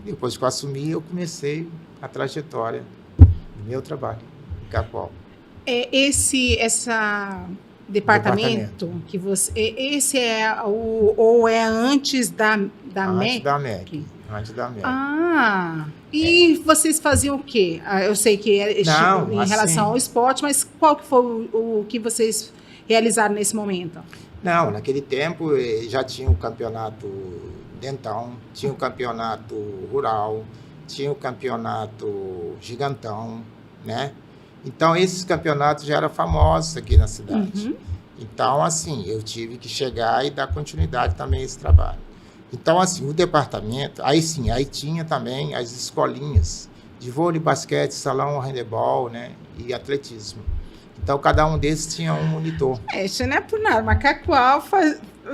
B: depois que eu assumi, eu comecei a trajetória do meu trabalho em Cacoal.
A: Esse departamento que você, esse é ou é antes da MEC?
B: Antes da MEC. antes da América.
A: E vocês faziam o quê? Eu sei que é
B: Não,
A: em
B: assim,
A: relação ao esporte, mas qual que foi o que vocês realizaram nesse momento?
B: Não, naquele tempo já tinha o campeonato dentão, tinha o campeonato rural, tinha o campeonato gigantão, né? Então, esses campeonatos já eram famosos aqui na cidade. Então, assim, eu tive que chegar e dar continuidade também a esse trabalho. Então, assim, o departamento, aí sim, aí tinha também as escolinhas de vôlei, basquete, salão, handebol, né? E atletismo. Então, cada um desses tinha um monitor.
A: Isso não é por nada, mas Cacoal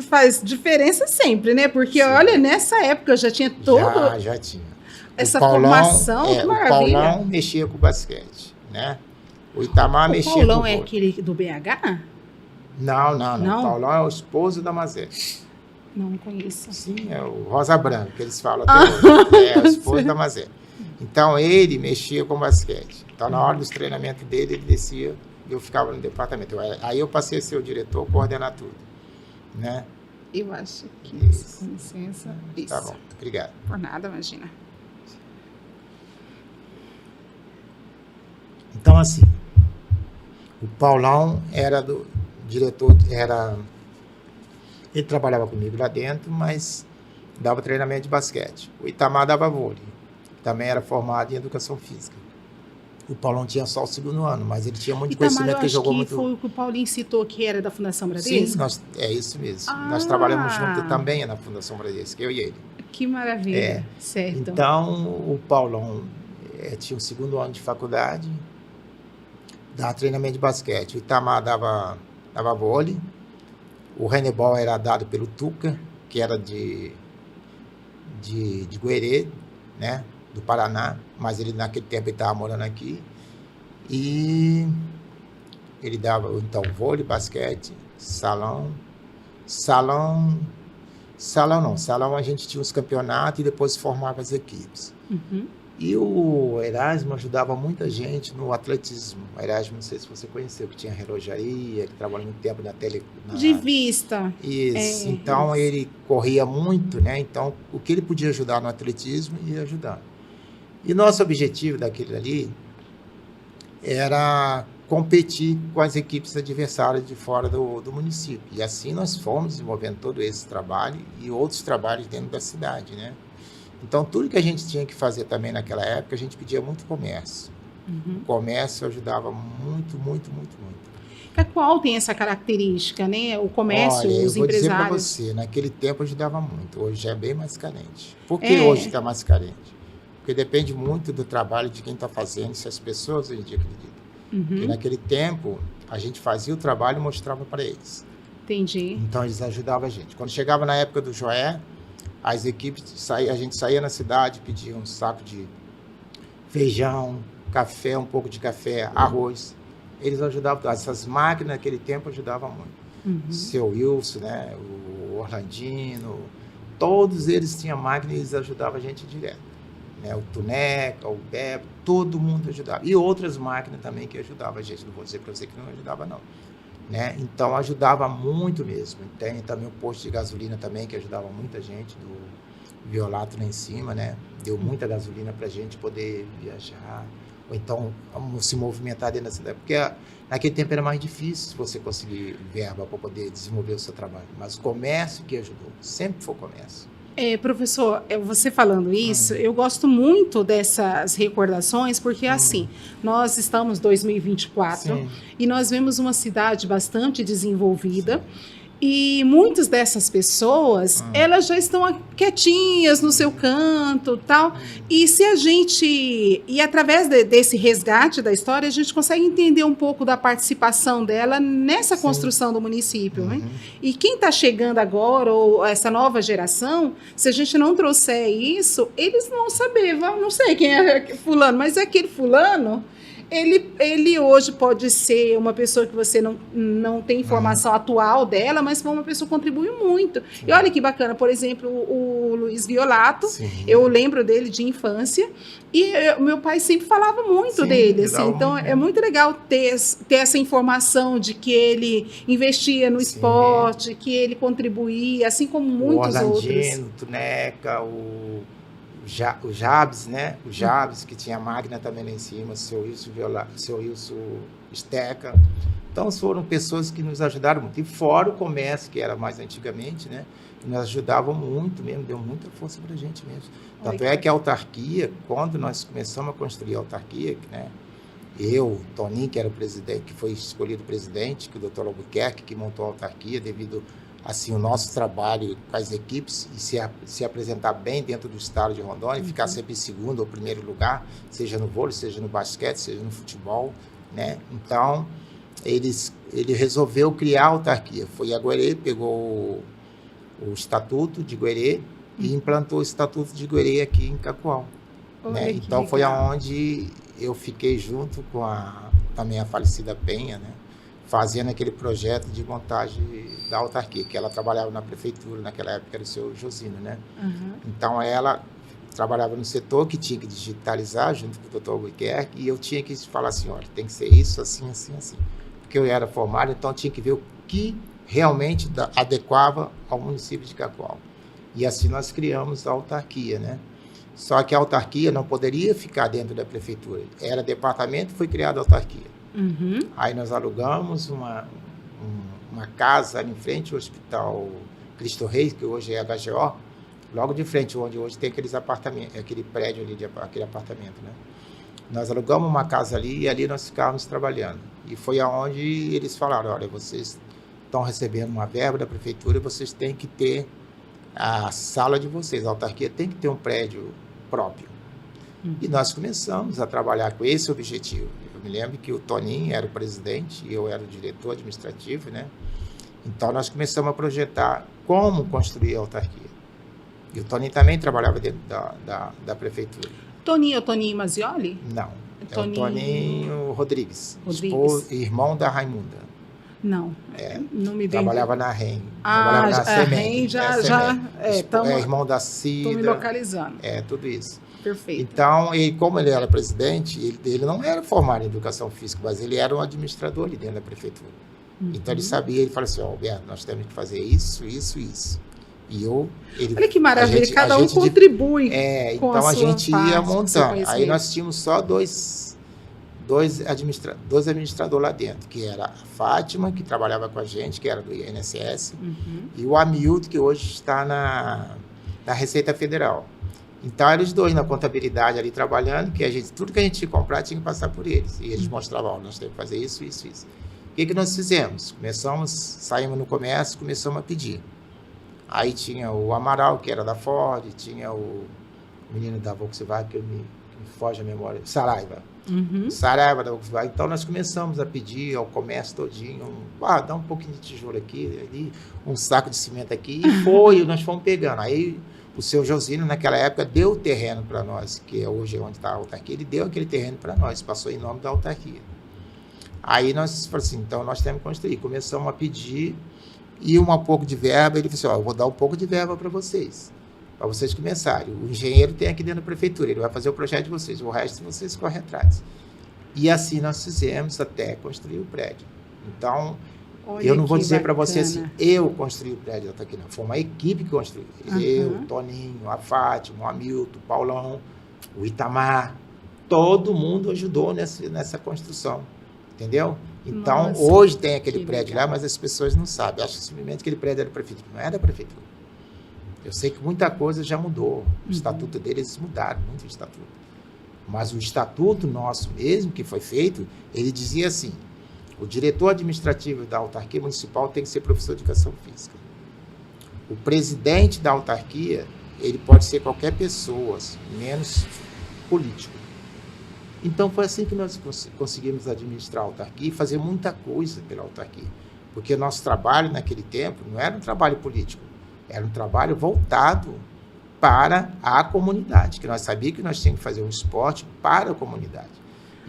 A: faz diferença sempre, né? Porque,
B: Sim.
A: olha, nessa época já tinha todo...
B: Já tinha.
A: Essa formação, que
B: o
A: maravilha.
B: Paulão mexia com basquete, né? O Itamar mexia com o
A: Paulão
B: vôlei.
A: é aquele do BH?
B: Não.
A: Não?
B: O Paulão é o esposo da Mazé.
A: Não conheço.
B: Sim, é o Rosa Branca, que eles falam até hoje. É o esposo da Mazé. Então, ele mexia com basquete. Então, na hora dos treinamentos dele, ele descia e eu ficava no departamento. Aí eu passei a ser o diretor, coordenar tudo, né?
A: Eu acho que...
B: Isso.
A: Com licença.
B: Tá bom, obrigado.
A: Por nada, imagina.
B: Então, assim, o Paulão era do diretor, ele trabalhava comigo lá dentro, mas dava treinamento de basquete. O Itamar dava vôlei, também era formado em educação física. O Paulão tinha só o segundo ano, mas ele tinha muito conhecimento, que ele jogou muito.
A: Foi o que o Paulinho citou, que era da Fundação Bradesco?
B: Sim, é isso mesmo. Nós trabalhamos junto também na Fundação Bradesco, eu e ele.
A: Que maravilha, certo.
B: Então, o Paulão tinha o segundo ano de faculdade, dava treinamento de basquete. O Itamar dava vôlei. O handebol era dado pelo Tuca, que era de Guerê, né? Do Paraná, mas ele naquele tempo ele estava morando aqui. E ele dava, então, vôlei, basquete, salão a gente tinha os campeonatos e depois formava as equipes. E o Erasmo ajudava muita gente no atletismo. O Erasmo, não sei se você conheceu, que tinha relojaria, que trabalhou muito tempo
A: de vista.
B: Isso. Então, ele corria muito, né? Então, o que ele podia ajudar no atletismo, ia ajudar. E nosso objetivo daquele ali era competir com as equipes adversárias de fora do município. E assim nós fomos desenvolvendo todo esse trabalho e outros trabalhos dentro da cidade, né? Então, tudo que a gente tinha que fazer também naquela época, a gente pedia muito comércio. O comércio ajudava muito, muito, muito, muito.
A: Cacoal tem essa característica, né? O comércio, os empresários.
B: Eu vou dizer para você, naquele tempo ajudava muito, hoje é bem mais carente. Por que hoje está mais carente? Porque depende muito do trabalho de quem está fazendo, se as pessoas hoje em dia acreditam. Porque naquele tempo, a gente fazia o trabalho e mostrava para eles.
A: Entendi.
B: Então, eles ajudavam a gente. Quando chegava na época do Joé, as equipes, a gente saía na cidade, pedia um saco de feijão, café, um pouco de café, arroz. Eles ajudavam, essas máquinas naquele tempo ajudavam muito. O seu Wilson, né, o Orlandino, todos eles tinham máquina e eles ajudavam a gente direto. Né, o Tuneca, o Bebo, todo mundo ajudava. E outras máquinas também que ajudavam a gente, não vou dizer para você que não ajudava não. Né? Então ajudava muito mesmo. Tem também o posto de gasolina também, que ajudava muita gente, do Violato lá em cima, né? Deu muita gasolina para a gente poder viajar, ou então se movimentar dentro da cidade, porque naquele tempo era mais difícil você conseguir verba para poder desenvolver o seu trabalho, mas o comércio que ajudou, sempre foi o comércio.
A: Professor, você falando isso, eu gosto muito dessas recordações, porque assim, nós estamos em 2024
B: Sim.
A: e nós vemos uma cidade bastante desenvolvida. E muitas dessas pessoas, elas já estão quietinhas no seu canto, tal. E se a gente, e através desse resgate da história, a gente consegue entender um pouco da participação dela nessa construção do município, né? E quem está chegando agora, ou essa nova geração, se a gente não trouxer isso, eles vão saber, não sei quem é fulano, mas é aquele fulano. Ele hoje pode ser uma pessoa que você não tem informação atual dela, mas foi uma pessoa que contribuiu muito. Sim. E olha que bacana, por exemplo, o Luiz Violato, eu lembro dele de infância, e meu pai sempre falava muito dele. Assim, então, é muito legal ter essa informação de que ele investia no esporte, que ele contribuía, assim como muitos outros.
B: O Tuneca, o o Jabs, né? O Jabs, que tinha a máquina também lá em cima, seu Wilson Steca. Então, foram pessoas que nos ajudaram muito. E fora o comércio, que era mais antigamente, né? Que nos ajudavam muito mesmo, deu muita força para a gente mesmo. Tanto é que a autarquia, quando nós começamos a construir a autarquia, né? Eu, o Toninho, que era o presidente, que foi escolhido presidente, que o Dr. Albuquerque, que montou a autarquia, devido assim, o nosso trabalho com as equipes e se apresentar bem dentro do estado de Rondônia, ficar sempre em segundo ou primeiro lugar, seja no vôlei, seja no basquete, seja no futebol, né? Então, ele resolveu criar a autarquia. Foi a Guerê, pegou o Estatuto de Guerê e implantou o Estatuto de Guerê aqui em Cacoal. Né? Então, foi aonde eu fiquei junto com também a falecida Penha, né? Fazendo aquele projeto de montagem da autarquia, que ela trabalhava na prefeitura, naquela época era o seu Josino, né? Então, ela trabalhava no setor que tinha que digitalizar junto com o Dr. Albuquerque, e eu tinha que falar assim, olha, tem que ser isso, assim, assim, assim. Porque eu era formado, então eu tinha que ver o que realmente adequava ao município de Cacoal. E assim nós criamos a autarquia, né? Só que a autarquia não poderia ficar dentro da prefeitura. Era departamento, foi criada a autarquia. Aí nós alugamos uma casa ali em frente ao Hospital Cristo Rei, que hoje é HGO, logo de frente, onde hoje tem aqueles apartamentos, aquele prédio ali, aquele apartamento, né? Nós alugamos uma casa ali e ali nós ficávamos trabalhando. E foi aonde eles falaram, olha, vocês estão recebendo uma verba da prefeitura, vocês têm que ter a sala de vocês, a autarquia tem que ter um prédio próprio. E nós começamos a trabalhar com esse objetivo. Eu me lembro que o Toninho era o presidente e eu era o diretor administrativo, né? Então, nós começamos a projetar como construir a autarquia. E o Toninho também trabalhava dentro da prefeitura.
A: Toninho é o Toninho Mazioli?
B: Não, é o Toninho Rodrigues. Irmão da Raimunda.
A: Não, não me
B: trabalhava na REM.
A: Trabalhava na
B: Semente.
A: REM
B: É irmão da Cida.
A: Estou me localizando.
B: Tudo isso.
A: Perfeito.
B: Então, como ele era presidente, ele não era formado em educação física, mas ele era um administrador ali dentro da prefeitura. Então, ele sabia, ele falou assim, Alberto, nós temos que fazer isso, isso, isso. E
A: olha que maravilha, cada um contribui com
B: então
A: a
B: gente
A: parte,
B: ia montando. Aí nós tínhamos só dois administradores lá dentro, que era a Fátima, que trabalhava com a gente, que era do INSS, e o Hamilton, que hoje está na Receita Federal. Então, eram os dois na contabilidade ali trabalhando, que tudo que a gente ia comprar tinha que passar por eles. E eles mostravam, nós temos que fazer isso, isso, isso. O que nós fizemos? Saímos no comércio, começamos a pedir. Aí tinha o Amaral, que era da Ford, tinha o menino da Volkswagen, que me foge a memória, Saraiva. Saraiva da Volkswagen. Então, nós começamos a pedir ao comércio todinho, dá um pouquinho de tijolo aqui, ali, um saco de cimento aqui, e nós fomos pegando. Aí, o seu Josino, naquela época, deu o terreno para nós, que hoje é onde está a autarquia, ele deu aquele terreno para nós, passou em nome da autarquia. Aí nós falamos assim, então nós temos que construir. Começamos a pedir e um pouco de verba, ele falou assim, eu vou dar um pouco de verba para vocês começarem. O engenheiro tem aqui dentro da prefeitura, ele vai fazer o projeto de vocês, o resto vocês correm atrás. E assim nós fizemos até construir o prédio. Então, eu não vou dizer para você assim, eu construí o prédio da autarquia, não. Foi uma equipe que construiu. Eu, o Toninho, a Fátima, o Hamilton, o Paulão, o Itamar, todo mundo ajudou nessa construção. Entendeu? Então, hoje tem aquele prédio lá, mas as pessoas não sabem. Acham simplesmente que aquele prédio era da prefeitura. Não é da prefeitura. Eu sei que muita coisa já mudou. O estatuto deles mudaram, muito o estatuto. Mas o estatuto nosso mesmo, que foi feito, ele dizia assim, o diretor administrativo da autarquia municipal tem que ser professor de educação física. O presidente da autarquia, ele pode ser qualquer pessoa, menos político. Então, foi assim que nós conseguimos administrar a autarquia e fazer muita coisa pela autarquia. Porque o nosso trabalho naquele tempo não era um trabalho político, era um trabalho voltado para a comunidade, que nós sabíamos que nós tínhamos que fazer um esporte para a comunidade.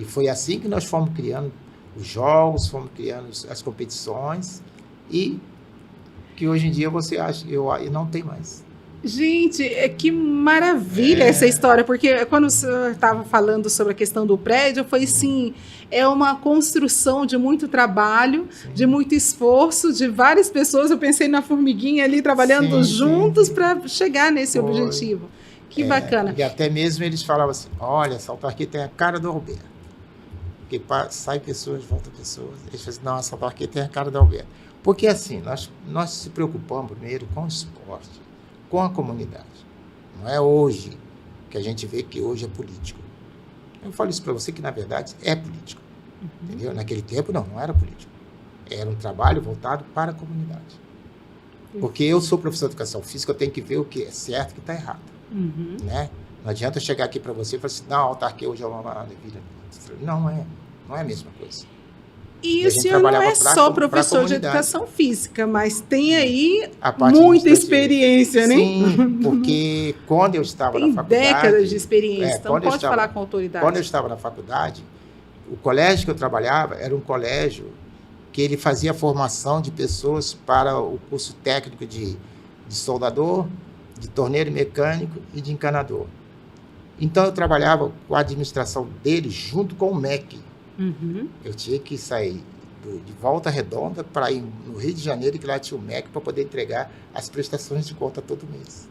B: E foi assim que nós fomos criando os jogos, fomos criando as competições e que hoje em dia você acha, eu não tem mais.
A: Gente, que maravilha essa história, porque quando o senhor estava falando sobre a questão do prédio, foi assim, é uma construção de muito trabalho, de muito esforço, de várias pessoas, eu pensei na formiguinha ali trabalhando juntos para chegar nesse objetivo. Que bacana.
B: E até mesmo eles falavam assim, olha, essa autarquia tem a cara do Alberto. Porque sai pessoas, volta pessoas. Eles falam assim, não, essa autarquia tem a cara do Alberto. Porque assim, nós se preocupamos primeiro com o esporte, com a comunidade. Não é hoje que a gente vê que hoje é político. Eu falo isso para você que, na verdade, é político. Entendeu? Naquele tempo, não era político. Era um trabalho voltado para a comunidade. Porque eu sou professor de educação física, eu tenho que ver o que é certo e o que está errado. Né? Não adianta eu chegar aqui para você e falar assim, não, a autarquia hoje é uma maravilha. Não é a mesma coisa.
A: E o senhor não é só professor de educação física, mas tem aí muita experiência, né?
B: Sim, porque quando eu estava na faculdade...
A: décadas de experiência, então pode falar com autoridade.
B: Quando eu estava na faculdade, o colégio que eu trabalhava era um colégio que ele fazia formação de pessoas para o curso técnico de soldador, de torneiro mecânico e de encanador. Então, eu trabalhava com a administração dele junto com o MEC. Eu tinha que sair de Volta Redonda para ir no Rio de Janeiro, que lá tinha o MEC, para poder entregar as prestações de conta todo mês.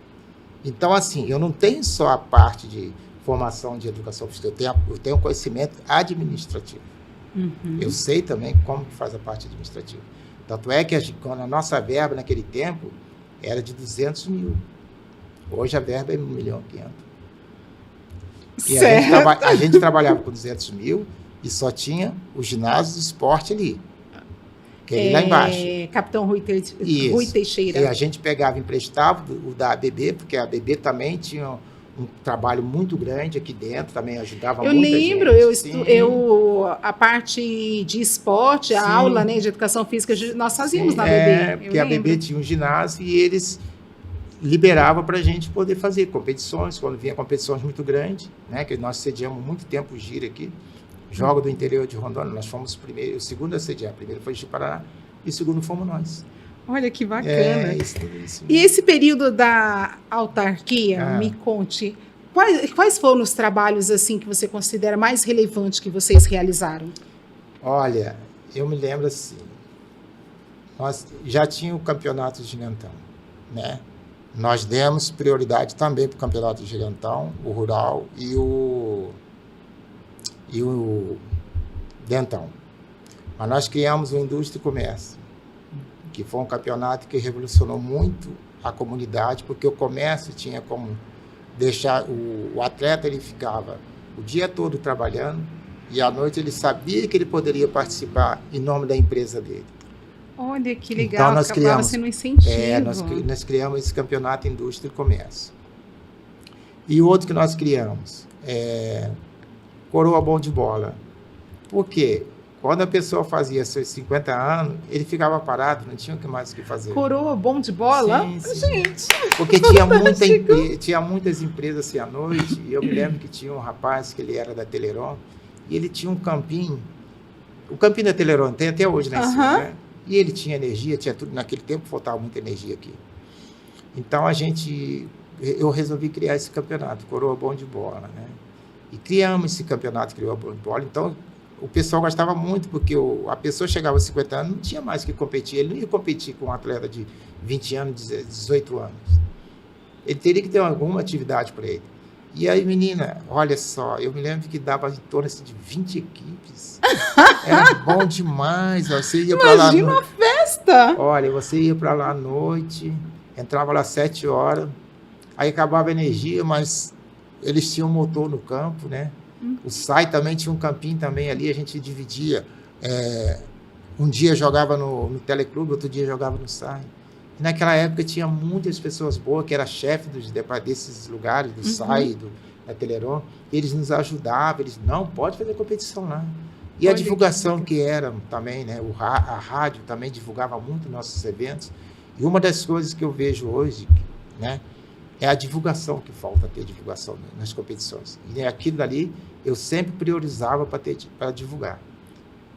B: Então, assim, eu não tenho só a parte de formação de educação física, eu tenho conhecimento administrativo. Eu sei também como faz a parte administrativa. Tanto é que quando a nossa verba naquele tempo era de 200 mil. Hoje a verba é 1.500.000. E a gente trabalhava com 200 mil e só tinha o ginásio do esporte ali, que é ali lá embaixo.
A: Capitão Rui Teixeira.
B: E a gente pegava emprestado o da ABB, porque a ABB também tinha um trabalho muito grande aqui dentro, também ajudava muita gente.
A: Eu lembro, a parte de esporte, a aula, né, de educação física, nós fazíamos na ABB.
B: Porque a ABB tinha um ginásio e eles liberavam para a gente poder fazer competições, quando vinha competições muito grandes, né, que nós sediamos muito tempo o Gira aqui, Jogo do interior de Rondônia, nós fomos o segundo a sediar, primeiro foi o Paraná e o segundo fomos nós.
A: Olha que bacana. Isso. E esse período da autarquia, me conte, quais foram os trabalhos assim que você considera mais relevantes que vocês realizaram?
B: Olha, eu me lembro assim, nós já tínhamos o campeonato de Gigantão, né? Nós demos prioridade também para o campeonato de Gigantão, o rural e o Dentão. Mas nós criamos o Indústria e Comércio, que foi um campeonato que revolucionou muito a comunidade, porque o comércio tinha como deixar o atleta, ele ficava o dia todo trabalhando e à noite ele sabia que ele poderia participar em nome da empresa dele.
A: Olha que legal, então, nós criamos, sendo um incentivo.
B: Nós criamos esse campeonato Indústria e Comércio. E o outro que nós criamos Coroa Bom de Bola. Por quê? Quando a pessoa fazia seus 50 anos, ele ficava parado, não tinha mais o que fazer.
A: Coroa Bom de Bola?
B: Sim.
A: Gente!
B: Porque tinha muitas empresas assim à noite, e eu me lembro que tinha um rapaz que ele era da Teleron, e ele tinha um campinho. O campinho da Teleron tem até hoje lá em cima, né? E ele tinha energia, tinha tudo. Naquele tempo faltava muita energia aqui. Então eu resolvi criar esse campeonato, Coroa Bom de Bola, né? E criamos esse campeonato, Coroa Bom de Bola. Então, o pessoal gostava muito, porque a pessoa chegava aos 50 anos, não tinha mais que competir. Ele não ia competir com um atleta de 20 anos, 18 anos. Ele teria que ter alguma atividade para ele. E aí, menina, olha só, eu me lembro que dava em torno de 20 equipes. Era bom demais. Você ia para lá.
A: Imagina uma festa!
B: Olha, você ia para lá à noite, entrava lá às 7 horas, aí acabava a energia, mas eles tinham motor no campo, né? O SAI também tinha um campinho também ali, a gente dividia. Um dia jogava no Teleclube, outro dia jogava no SAI. E naquela época tinha muitas pessoas boas, que era chefe desses lugares, do SAI, da Teleron. Eles nos ajudavam, eles não pode fazer competição lá. E a divulgação que era também, né? A rádio também divulgava muito nossos eventos. E uma das coisas que eu vejo hoje, né? É a divulgação que falta ter divulgação nas competições. E aquilo dali eu sempre priorizava para divulgar.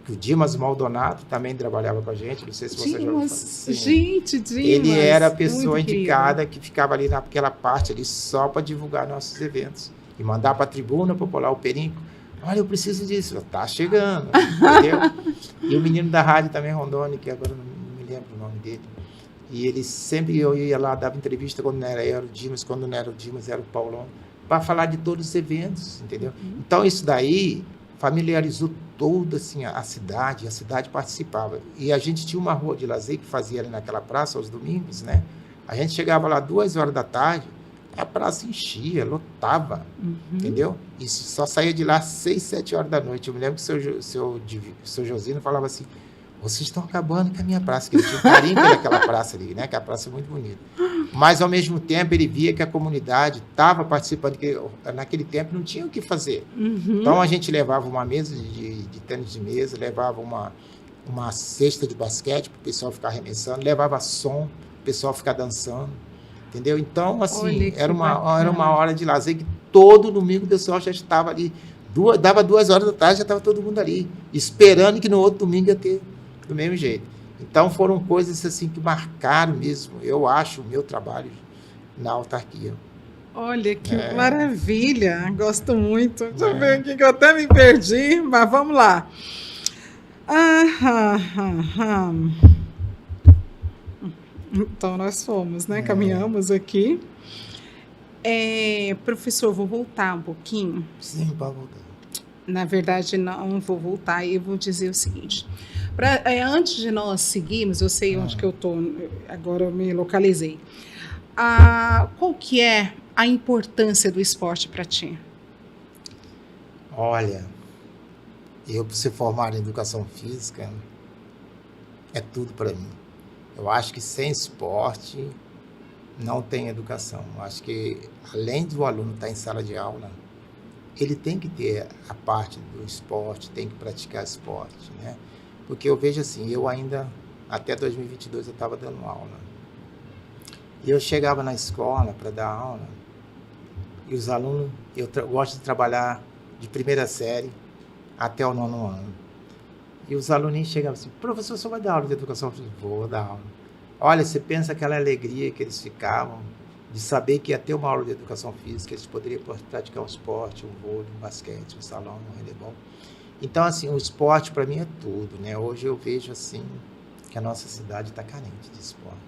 B: O Dimas Maldonado também trabalhava com a gente, não sei se você já ouviu falar.
A: Gente, Dimas.
B: Ele era a pessoa indicada que ficava ali naquela parte ali só para divulgar nossos eventos. E mandar para a tribuna popular o Perinco. Olha, eu preciso disso. Tá chegando, entendeu? E o menino da rádio também, Rondônia, que agora não me lembro o nome dele. E ele sempre, eu ia lá, dava entrevista quando não era o Dimas, quando não era o Dimas, era o Paulão, para falar de todos os eventos, entendeu? Então, isso daí familiarizou toda assim, a cidade participava. E a gente tinha uma rua de lazer que fazia ali naquela praça, aos domingos, né? A gente chegava lá 2 horas da tarde, a praça enchia, lotava, entendeu? E só saía de lá às 6, 7 horas da noite. Eu me lembro que o seu Josino falava assim, vocês estão acabando com a minha praça, que ele tinha um carinho pelaquela praça ali, né? Que a praça é muito bonita. Mas, ao mesmo tempo, ele via que a comunidade estava participando, que naquele tempo não tinha o que fazer. Então, a gente levava uma mesa de tênis de mesa, levava uma cesta de basquete para o pessoal ficar arremessando, levava som, o pessoal ficar dançando, entendeu? Então, assim, era uma hora de lazer que todo domingo o pessoal já estava ali, dava 2 horas da tarde, já estava todo mundo ali, esperando que no outro domingo ia ter do mesmo jeito. Então, foram coisas assim que marcaram mesmo, eu acho, o meu trabalho na autarquia.
C: Olha, que maravilha! Gosto muito. Deixa eu ver aqui que eu até me perdi, mas vamos lá. Então, nós fomos, né? Caminhamos aqui. Professor, vou voltar um pouquinho.
B: Sim, pode voltar.
C: Na verdade, não vou voltar e vou dizer o seguinte. Antes de nós seguirmos, eu sei onde que eu estou, agora eu me localizei. Qual que é a importância do esporte para ti?
B: Olha, eu, por ser formado em educação física, é tudo para mim. Eu acho que sem esporte não tem educação. Eu acho que, além do aluno estar em sala de aula, ele tem que ter a parte do esporte, tem que praticar esporte, né? Porque eu vejo assim, eu ainda, até 2022, eu estava dando aula. E eu chegava na escola para dar aula, e os alunos, eu gosto de trabalhar de primeira série até o 9º ano. E os alunos chegavam assim, professor, você vai dar aula de educação física? Vou dar aula. Olha, você pensa aquela alegria que eles ficavam de saber que ia ter uma aula de educação física, eles poderiam praticar um esporte, um vôlei, um basquete, um salão, um handebol. Então, assim, o esporte para mim é tudo, né? Hoje eu vejo, assim, que a nossa cidade está carente de esporte.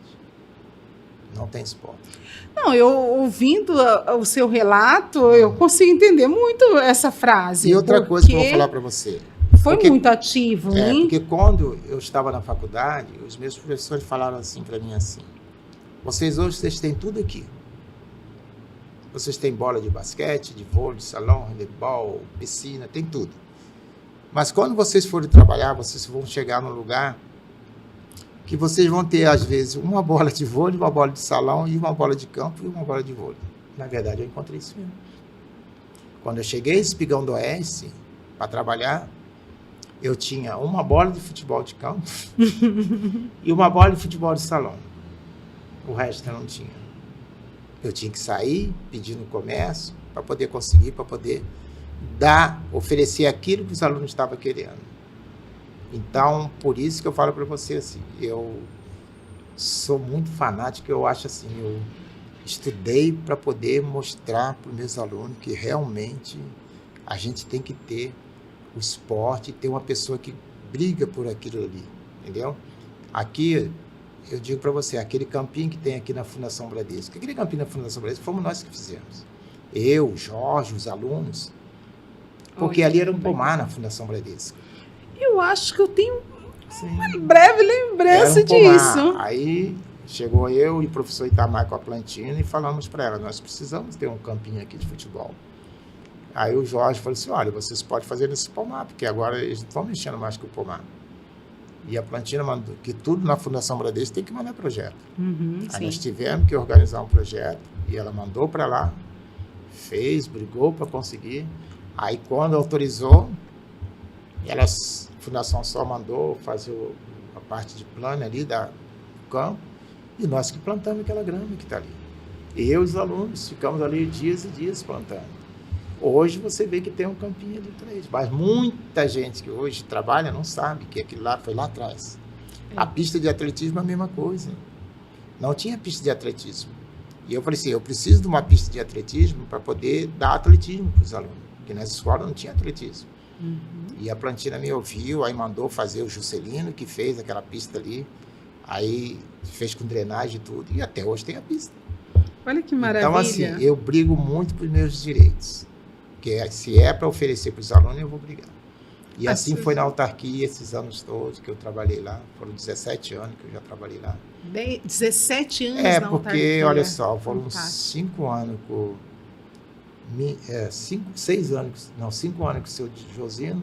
B: Não tem esporte.
C: Não, eu ouvindo o seu relato, eu consigo entender muito essa frase.
B: E outra coisa que eu vou falar para você.
C: Foi muito ativo, né?
B: Porque quando eu estava na faculdade, os meus professores falaram assim para mim assim, vocês têm tudo aqui. Vocês têm bola de basquete, de vôlei, salão, handebol, piscina, tem tudo. Mas quando vocês forem trabalhar, vocês vão chegar num lugar que vocês vão ter, às vezes, uma bola de vôlei, uma bola de salão, e uma bola de campo e uma bola de vôlei. Na verdade, eu encontrei isso mesmo. Quando eu cheguei em Espigão do Oeste para trabalhar, eu tinha uma bola de futebol de campo e uma bola de futebol de salão. O resto eu não tinha. Eu tinha que sair, pedir no comércio, para poder conseguir, para poder oferecer aquilo que os alunos estavam querendo. Então, por isso que eu falo para você assim, eu sou muito fanático, eu acho assim, eu estudei para poder mostrar para os meus alunos que realmente a gente tem que ter o esporte, ter uma pessoa que briga por aquilo ali, entendeu? Aqui, eu digo para você, aquele campinho que tem aqui na Fundação Bradesco, aquele campinho na Fundação Bradesco, fomos nós que fizemos. Eu, Jorge, os alunos, porque ali era um pomar na Fundação Bradesco.
C: Eu acho que eu tenho uma breve lembrança disso.
B: Aí chegou eu e o professor Itamar com a Plantina e falamos para ela, nós precisamos ter um campinho aqui de futebol. Aí o Jorge falou assim, olha, vocês podem fazer nesse pomar, porque agora eles não estão mexendo mais com o pomar. E a Plantina mandou, que tudo na Fundação Bradesco tem que mandar projeto. Aí nós tivemos que organizar um projeto, e ela mandou para lá, brigou para conseguir. Aí quando autorizou, a Fundação só mandou fazer a parte de plano ali do campo, e nós que plantamos aquela grama que está ali. E eu e os alunos ficamos ali dias e dias plantando. Hoje você vê que tem um campinho ali para eles, mas muita gente que hoje trabalha não sabe que aquilo lá foi lá atrás. A pista de atletismo é a mesma coisa. Não tinha pista de atletismo. E eu falei assim, eu preciso de uma pista de atletismo para poder dar atletismo para os alunos, porque nas escolas não tinha atletismo. E a Plantina me ouviu, aí mandou fazer o Juscelino, que fez aquela pista ali. Aí fez com drenagem e tudo, e até hoje tem a pista.
C: Olha que maravilha.
B: Então, assim, eu brigo muito pelos meus direitos. Que se é para oferecer para os alunos, eu vou brigar. E assim foi na autarquia, esses anos todos que eu trabalhei lá. Foram 17 anos que eu já trabalei lá.
C: 17 anos
B: na
C: autarquia.
B: Porque, olha só, foram
C: Fantástico.
B: 5 anos com... 5 anos com o seu Josino.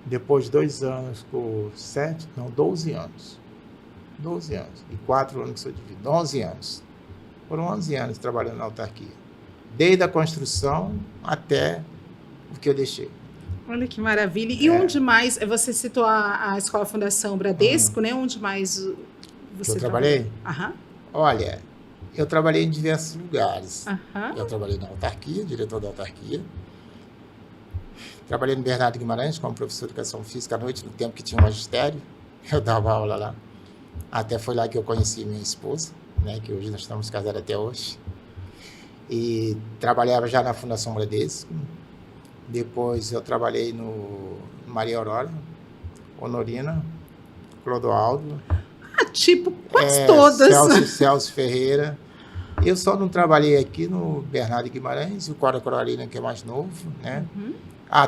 B: Depois 2 anos com 12 anos. 12 anos. E 4 anos com o seu Divino. 11 anos. Foram 11 anos trabalhando na autarquia. Desde a construção até o que eu deixei.
C: Olha que maravilha. E onde mais, você citou a Escola Fundação Bradesco, né? Onde mais você
B: trabalhei?
C: Aham.
B: Olha, eu trabalhei em diversos lugares.
C: Aham.
B: Eu trabalhei na autarquia, diretor da autarquia. Trabalhei no Bernardo Guimarães como professor de educação física à noite, no tempo que tinha magistério. Eu dava aula lá. Até foi lá que eu conheci minha esposa, né? Que hoje nós estamos casados até hoje. E trabalhava já na Fundação Bradesco. Depois eu trabalhei no Maria Aurora, Honorina, Clodoaldo.
C: Tipo, quase todas.
B: Celso Ferreira. Eu só não trabalhei aqui no Bernardo Guimarães, o Cora Coralina, que é mais novo, né?
C: Uhum.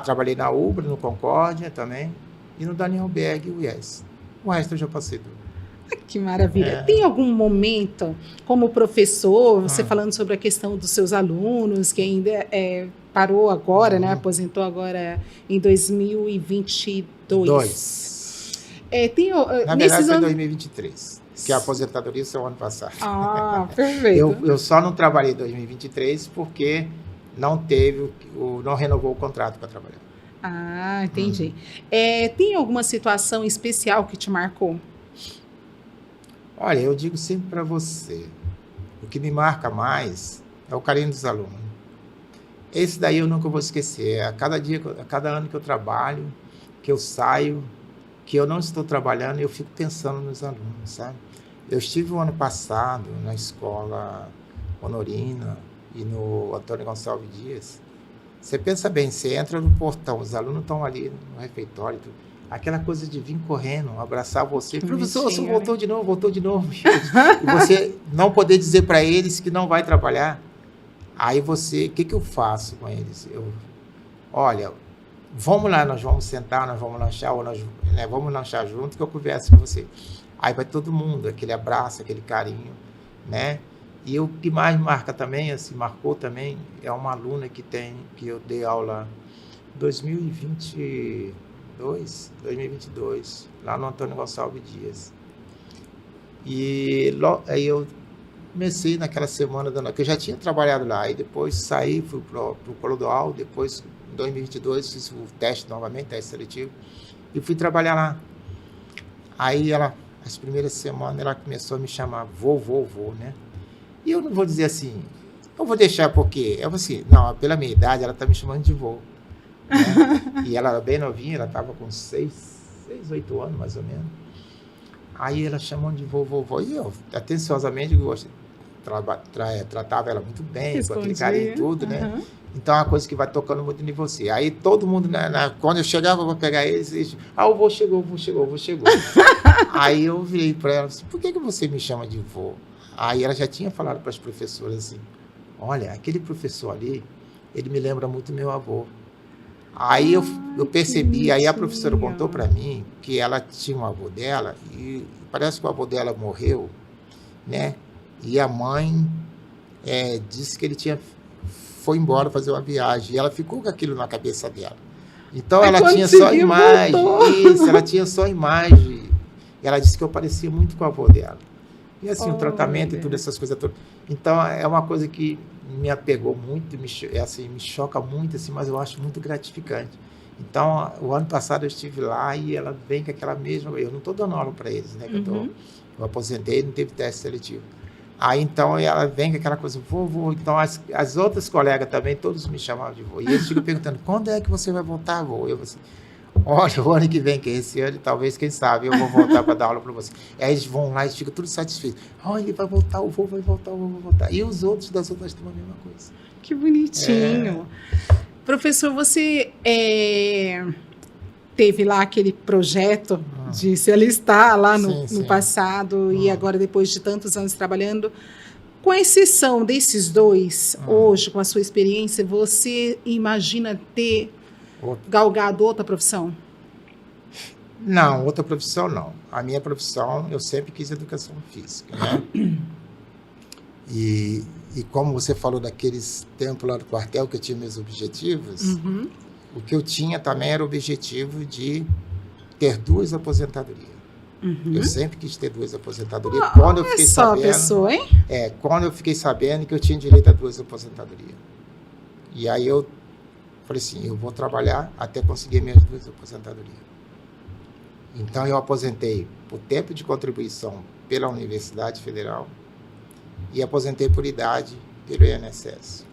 B: Trabalhei na Ubra, no Concórdia também, e no Daniel Berg e o IES. O resto eu já passei tudo.
C: Que maravilha. Tem algum momento, como professor, você falando sobre a questão dos seus alunos, que ainda parou agora, né? Aposentou agora em 2022.
B: Na verdade, foi em 2023, que a aposentadoria foi o ano passado.
C: Perfeito.
B: Eu só não trabalhei em 2023 porque não renovou o contrato para trabalhar.
C: Entendi. Tem alguma situação especial que te marcou?
B: Olha, eu digo sempre para você, o que me marca mais é o carinho dos alunos. Esse daí eu nunca vou esquecer. A cada ano que eu trabalho, que eu saio, que eu não estou trabalhando, eu fico pensando nos alunos, sabe? Eu estive o ano passado na escola Honorina e no Antônio Gonçalves Dias. Você pensa bem, você entra no portão, os alunos estão ali no refeitório, aquela coisa de vir correndo, abraçar você. Professor, você voltou de novo. E você não poder dizer para eles que não vai trabalhar. Aí o que eu faço com eles? Olha, vamos lá, nós vamos sentar, nós vamos lanchar, vamos lanchar junto que eu converso com você. Aí vai todo mundo, aquele abraço, aquele carinho, né? E o que mais marca também, assim, marcou também, é uma aluna que eu dei aula em 2022, lá no Antônio Gonçalves Dias. E aí eu comecei naquela semana, que eu já tinha trabalhado lá, e depois saí, fui pro Clodoaldo, depois em 2022 fiz o teste novamente, teste seletivo, e fui trabalhar lá. Aí as primeiras semanas, ela começou a me chamar vovô, né? E eu não vou dizer assim, eu vou deixar porque, eu vou assim, não, pela minha idade, ela está me chamando de vô. Né? E ela era bem novinha, ela estava com 8 anos, mais ou menos. Aí ela chamou de vovô, e eu, atenciosamente, tratava ela muito bem, com aquele carinho e tudo, né? Então é uma coisa que vai tocando muito em você. Aí todo mundo, quando eu chegava para pegar eles, o vô chegou. Aí eu virei para ela, assim, por que você me chama de vô? Aí ela já tinha falado para as professoras assim, olha, aquele professor ali, ele me lembra muito meu avô. Aí eu percebi, aí a professora contou para mim que ela tinha um avô dela e parece que o avô dela morreu, né? E a mãe disse que ele foi embora fazer uma viagem e ela ficou com aquilo na cabeça dela. Então ela tinha só imagem, ela tinha só imagem. E ela disse que eu parecia muito com o avô dela. E assim, o tratamento e todas essas coisas todas. Então, é uma coisa que me apegou muito, me choca muito, assim, mas eu acho muito gratificante. Então, o ano passado eu estive lá e ela vem com aquela mesma... Eu não estou dando aula para eles, né? Eu aposentei, não teve teste seletivo. Aí, então, ela vem com aquela coisa, vô. Então, as outras colegas também, todos me chamavam de vô. E eles ficam perguntando, quando é que você vai voltar, vô? Eu assim, olha, o ano que vem, que é esse ano, talvez, quem sabe, eu vou voltar para dar aula para você. Aí eles vão lá e ficam todos satisfeitos. Ele vai voltar, o vô vai voltar, o vô vai voltar. E os outros das outras turmas, a mesma coisa.
C: Que bonitinho. Professor, você teve lá aquele projeto de se alistar lá no passado e agora, depois de tantos anos trabalhando. Com exceção desses dois, hoje, com a sua experiência, você imagina ter galgado outra profissão?
B: Não, outra profissão não. A minha profissão, eu sempre quis educação física, né? E como você falou daqueles tempos lá do quartel que eu tinha meus objetivos, o que eu tinha também era o objetivo de ter 2 aposentadorias. Eu sempre quis ter 2 aposentadorias. Quando eu fiquei sabendo,
C: pessoa, hein?
B: Quando eu fiquei sabendo que eu tinha direito a 2 aposentadorias. E aí eu falei assim, eu vou trabalhar até conseguir minhas 2 aposentadorias. Então eu aposentei por tempo de contribuição pela Universidade Federal e aposentei por idade pelo INSS.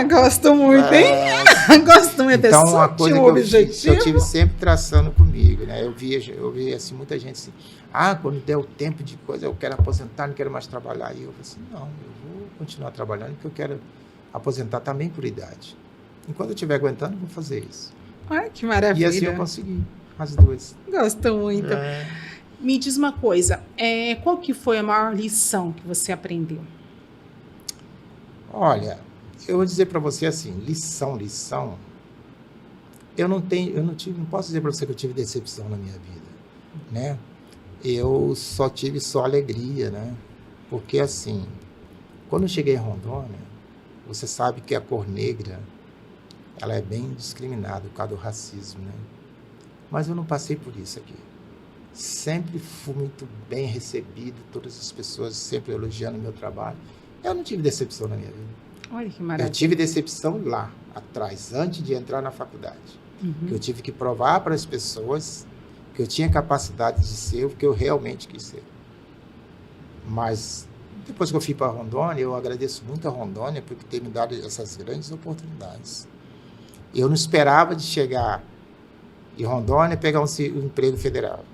C: Gosto muito, hein? Gosto muito.
B: Então, uma coisa que eu tive sempre traçando comigo, né? Eu via assim, muita gente assim, quando der o tempo de coisa, eu quero aposentar, não quero mais trabalhar. E eu falei assim, não, eu vou continuar trabalhando, porque eu quero aposentar também por idade. Enquanto eu estiver aguentando, eu vou fazer isso.
C: Ai, que maravilha.
B: E assim eu consegui, as 2.
C: Gosto muito. Me diz uma coisa, qual que foi a maior lição que você aprendeu?
B: Olha, eu vou dizer para você assim, lição, eu não posso dizer para você que eu tive decepção na minha vida, né? Eu só tive alegria, né? Porque assim, quando eu cheguei em Rondônia, você sabe que a cor negra, ela é bem discriminada por causa do racismo, né? Mas eu não passei por isso aqui. Sempre fui muito bem recebido, todas as pessoas sempre elogiando o meu trabalho. Eu não tive decepção na minha vida.
C: Olha que maravilha.
B: Eu tive decepção lá, atrás, antes de entrar na faculdade. Que eu tive que provar para as pessoas que eu tinha capacidade de ser o que eu realmente quis ser. Mas, depois que eu fui para Rondônia, eu agradeço muito a Rondônia por ter me dado essas grandes oportunidades. Eu não esperava de chegar em Rondônia e pegar um emprego federal.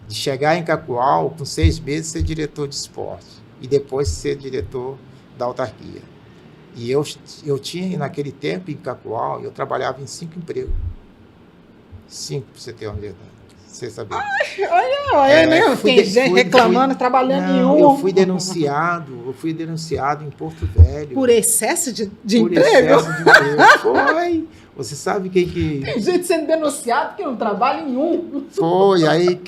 B: De chegar em Cacoal, com 6 meses, ser diretor de esporte. E depois ser diretor da autarquia. E eu tinha, naquele tempo, em Cacoal, eu trabalhava em 5 empregos. 5, para você ter uma verdade. Você sabia.
C: Olha, né? Tem gente reclamando, trabalhando em um.
B: Eu fui denunciado em Porto Velho.
C: Por excesso de
B: por
C: emprego?
B: Excesso de emprego. Foi. Você sabe quem que...
C: Tem gente sendo denunciado que não trabalha em um.
B: Foi, aí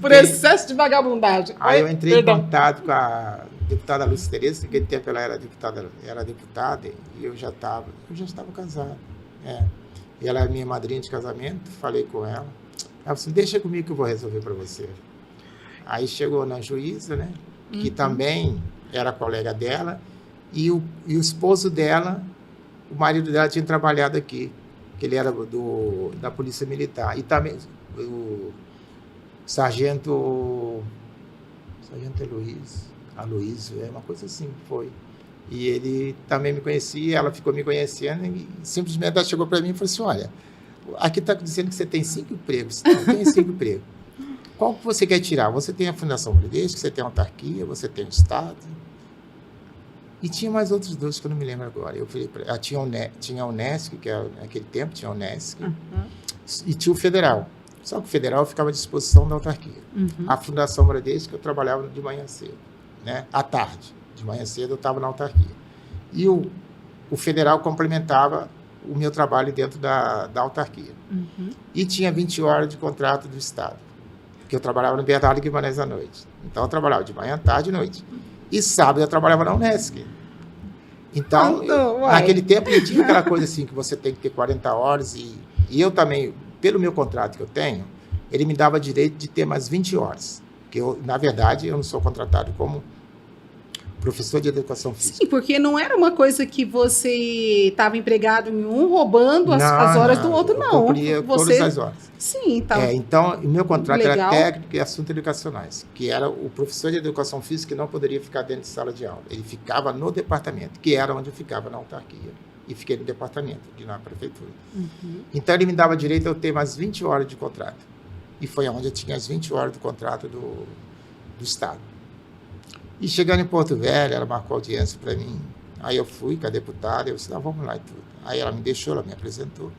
C: Por excesso de vagabundagem.
B: Aí eu entrei em contato com a deputada Lúcia Tereza, naquele tempo ela era deputada e eu já estava casado. E ela era minha madrinha de casamento, falei com ela. Ela falou assim, deixa comigo que eu vou resolver para você. Aí chegou na juíza, né, que também era colega dela, e o esposo dela, o marido dela tinha trabalhado aqui, que ele era da Polícia Militar. E também o Sargento Aloysio, uma coisa assim, foi. E ele também me conhecia, ela ficou me conhecendo e simplesmente ela chegou para mim e falou assim, olha, aqui está dizendo que você tem 5 empregos, não tem 5 empregos. Qual que você quer tirar? Você tem a Fundação Bradesco, você tem a autarquia, você tem o Estado. E tinha mais outros 2 que eu não me lembro agora. Eu falei, tinha a Unesc, que naquele tempo tinha a Unesc, e tinha o Federal. Só que o Federal ficava à disposição da autarquia. A Fundação Bradesco eu trabalhava de manhã cedo, né? À tarde. De manhã cedo eu estava na autarquia. E o Federal complementava o meu trabalho dentro da autarquia. E tinha 20 horas de contrato do Estado, porque eu trabalhava no Bernardo Guimarães à noite. Então eu trabalhava de manhã, tarde e noite. E sábado eu trabalhava na Unesc. Então, naquele tempo não tinha aquela coisa assim, que você tem que ter 40 horas. E eu também, pelo meu contrato que eu tenho, ele me dava direito de ter mais 20 horas. Porque, na verdade, eu não sou contratado como professor de educação física.
C: Sim, porque não era uma coisa que você estava empregado em um, roubando as horas do outro, não.
B: Eu cumpria todas as horas.
C: Sim, tá.
B: Então, o meu contrato era técnico e assuntos educacionais, que era o professor de educação física que não poderia ficar dentro de sala de aula. Ele ficava no departamento, que era onde eu ficava na autarquia. E fiquei no departamento, na prefeitura. Então, ele me dava direito a eu ter mais 20 horas de contrato. E foi onde eu tinha as 20 horas do contrato do Estado. E chegando em Porto Velho, ela marcou audiência para mim. Aí eu fui com a deputada, eu disse, vamos lá e tudo. Aí ela me deixou, ela me apresentou.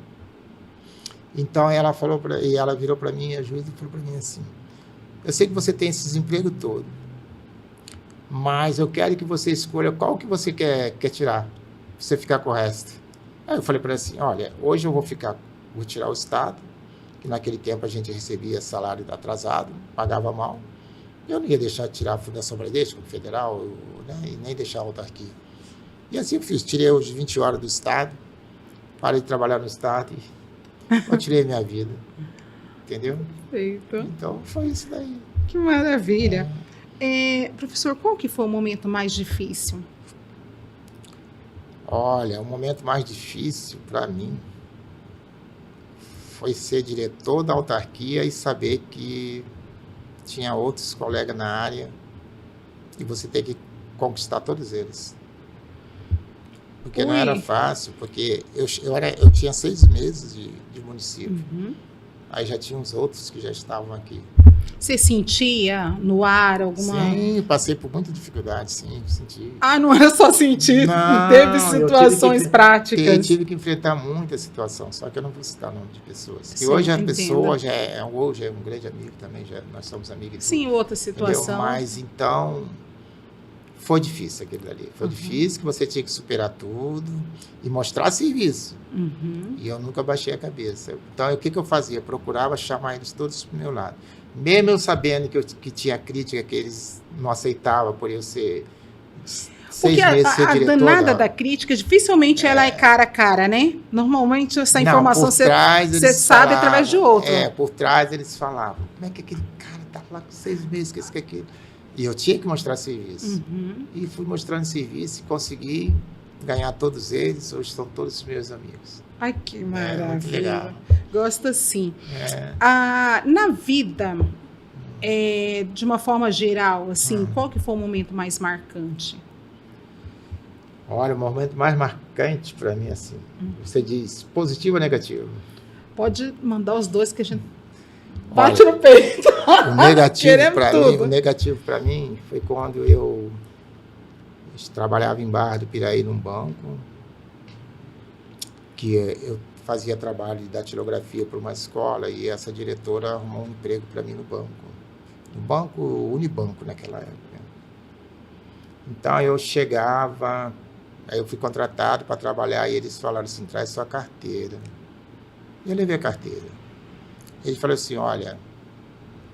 B: Então ela virou para mim, a juíza falou para mim assim: eu sei que você tem esse desemprego todo, mas eu quero que você escolha qual que você quer tirar, pra você ficar com o resto. Aí eu falei para ela assim: olha, hoje eu vou tirar o Estado, que naquele tempo a gente recebia salário atrasado, pagava mal. Eu não ia deixar de tirar a Fundação Bradesco, Federal, né, e nem deixar a autarquia. E assim eu fiz, tirei os 20 horas do Estado, parei de trabalhar no Estado e continuei minha vida. Entendeu?
C: Perfeito.
B: Então foi isso daí.
C: Que maravilha. Professor, qual que foi o momento mais difícil?
B: Olha, o momento mais difícil para mim foi ser diretor da autarquia e saber que tinha outros colegas na área e você tem que conquistar todos eles. Porque não era fácil, porque eu tinha 6 meses de município. Aí já tinha uns outros que já estavam aqui.
C: Você sentia no ar alguma...
B: Sim, passei por muita dificuldade, sim, senti.
C: Ah, não era só sentir,
B: Não,
C: teve situações práticas.
B: Eu tive que enfrentar muita situação, só que eu não vou citar o nome de pessoas. Sim, e hoje a pessoa hoje é um grande amigo também, nós somos amigos.
C: Sim, outra situação.
B: Entendeu? Mas então, foi difícil aquilo ali. Foi difícil, que você tinha que superar tudo e mostrar serviço. E eu nunca baixei a cabeça. Então, o que eu fazia? Eu procurava chamar eles todos para o meu lado. Mesmo eu sabendo que tinha crítica, que eles não aceitavam por eu ser 6 meses ser diretor.
C: A danada da crítica, dificilmente ela é cara a cara, né? Normalmente essa informação você sabe através de outro.
B: Por trás eles falavam: como é que aquele cara tá lá com 6 meses, que isso, que aquilo? E eu tinha que mostrar serviço. E fui mostrando serviço e consegui ganhar todos eles. Hoje são todos meus amigos.
C: Ai, que maravilha.
B: Muito legal.
C: Gosto sim. Na vida, de uma forma geral, assim, qual que foi o momento mais marcante?
B: Olha, o momento mais marcante para mim, assim, você diz positivo ou negativo?
C: Pode mandar os dois que a gente bate no peito.
B: O negativo para mim foi quando eu trabalhava em Barra do Piraí num banco, que eu fazia trabalho de datilografia para uma escola e essa diretora arrumou um emprego para mim no banco Unibanco naquela época. Então eu chegava, aí eu fui contratado para trabalhar e eles falaram assim: traz sua carteira. E eu levei a carteira. Ele falou assim: olha,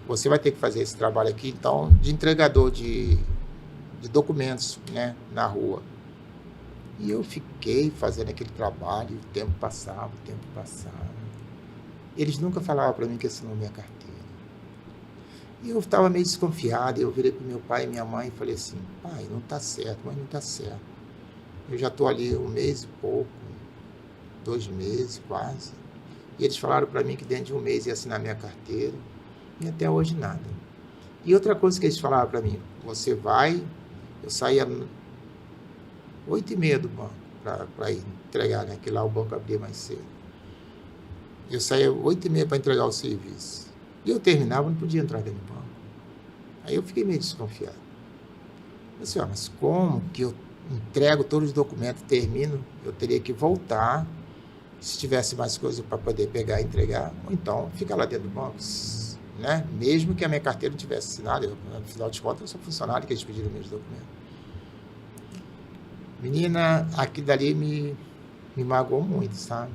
B: você vai ter que fazer esse trabalho aqui, então, de entregador de documentos, né, na rua. E eu fiquei fazendo aquele trabalho, e o tempo passava. Eles nunca falavam para mim que assinou minha carteira. E eu estava meio desconfiado, eu virei para meu pai e minha mãe e falei assim: pai, não está certo, mãe, não está certo. Eu já estou ali 1 mês e pouco, 2 meses quase. E eles falaram para mim que dentro de 1 mês ia assinar minha carteira, e até hoje nada. E outra coisa que eles falaram para mim: você vai... Eu saía 8h30 do banco para ir entregar, né? Que lá o banco abria mais cedo. Eu saía 8h30 para entregar o serviço. E eu terminava, não podia entrar dentro do banco. Aí eu fiquei meio desconfiado. Eu disse: mas como que eu entrego todos os documentos, termino, eu teria que voltar, se tivesse mais coisa para poder pegar e entregar, ou então ficar lá dentro do banco, né? Mesmo que a minha carteira não tivesse assinado, afinal de contas eu sou funcionário, que eles pediram meus documentos. Menina, aquilo dali me magoou muito, sabe?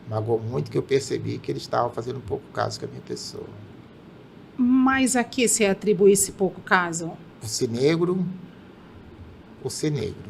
B: Magoou muito, que eu percebi que eles estavam fazendo um pouco caso com a minha pessoa.
C: Mas a que você atribui esse pouco caso?
B: Por ser negro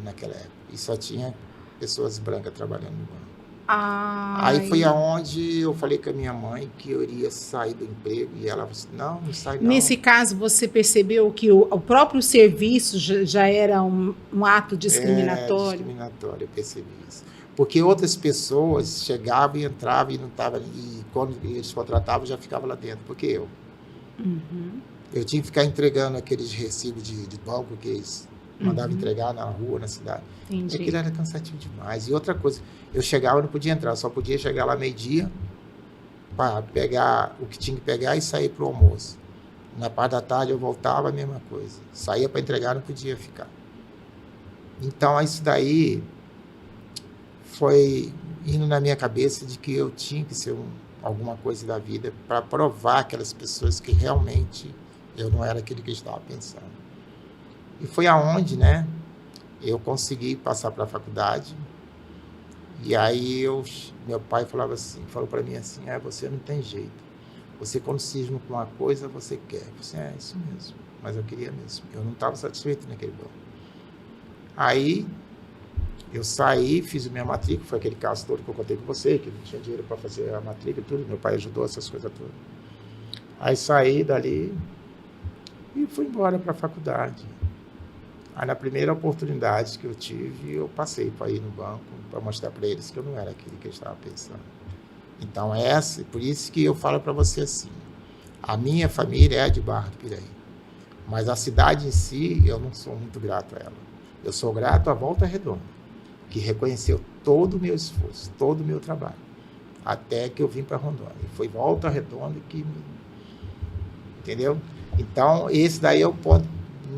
B: naquela época. E só tinha pessoas brancas trabalhando no banco. Aí foi aonde eu falei com a minha mãe que eu iria sair do emprego, e ela disse: não sai não.
C: Nesse caso, você percebeu que o próprio serviço já era um ato discriminatório?
B: Discriminatório, eu percebi isso. Porque outras pessoas chegavam e entravam e não estavam, e quando eles contratavam já ficava lá dentro, porque eu. Eu tinha que ficar entregando aqueles recibos de banco que eles mandavam entregar na rua, na cidade.
C: Entendi.
B: E aquilo era cansativo demais. E outra coisa, eu chegava e não podia entrar, só podia chegar lá meio-dia para pegar o que tinha que pegar e sair para o almoço. Na parte da tarde eu voltava, a mesma coisa. Saía para entregar, não podia ficar. Então, isso daí foi indo na minha cabeça de que eu tinha que ser alguma coisa da vida para provar aquelas pessoas que realmente eu não era aquilo que eu estava pensando. E foi aonde, né, eu consegui passar para a faculdade. E aí meu pai falou para mim assim, você não tem jeito. Você quando cisma com uma coisa, você quer. Você é isso mesmo. Mas eu queria mesmo. Eu não estava satisfeito naquele banco. Aí eu saí, fiz a minha matrícula, foi aquele caso todo que eu contei com você, que não tinha dinheiro para fazer a matrícula e tudo, meu pai ajudou essas coisas todas. Aí saí dali e fui embora para a faculdade. Aí na primeira oportunidade que eu tive, eu passei para ir no banco, para mostrar para eles que eu não era aquilo que eu estava pensando. Então por isso que eu falo para você assim, a minha família é de Barra do Piraí, mas a cidade em si, eu não sou muito grato a ela. Eu sou grato à Volta Redonda, que reconheceu todo o meu esforço, todo o meu trabalho, até que eu vim para Rondônia. E foi Volta Redonda que me... Entendeu? Então, esse daí é o ponto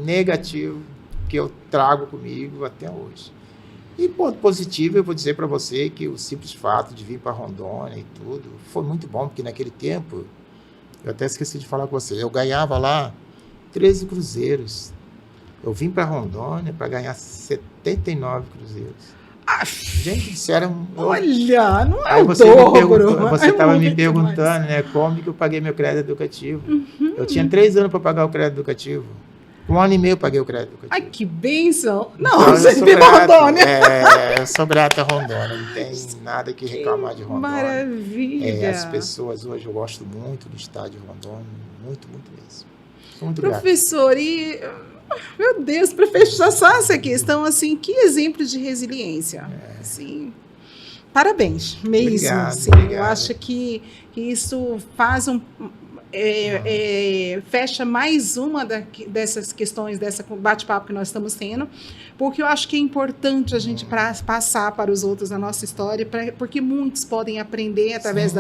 B: negativo que eu trago comigo até hoje. E ponto positivo, eu vou dizer para você que o simples fato de vir para Rondônia e tudo, foi muito bom, porque naquele tempo, eu até esqueci de falar com você, eu ganhava lá 13 cruzeiros. Eu vim para Rondônia para ganhar 79 cruzeiros. Gente, disseram...
C: Olha, não é
B: aí
C: o
B: você
C: dobro.
B: Você estava me perguntando, né, como que eu paguei meu crédito educativo. Eu tinha 3 anos para pagar o crédito educativo. 1 ano e meio eu paguei o crédito educativo.
C: Ai, que bênção. Não,
B: Então,
C: você veio para Rondônia.
B: Eu sou grato a Rondônia, não tem nada que reclamar de Rondônia.
C: Maravilha.
B: As pessoas hoje, eu gosto muito do estado de Rondônia, muito, muito mesmo. Sou muito
C: Professor, e... Meu Deus, para fechar só essa questão, assim, que exemplo de resiliência. Assim, parabéns mesmo.
B: Obrigado,
C: assim,
B: obrigado.
C: Eu acho que isso faz fecha mais uma dessas questões, dessa bate-papo que nós estamos tendo, porque eu acho que é importante a gente passar para os outros a nossa história, porque muitos podem aprender através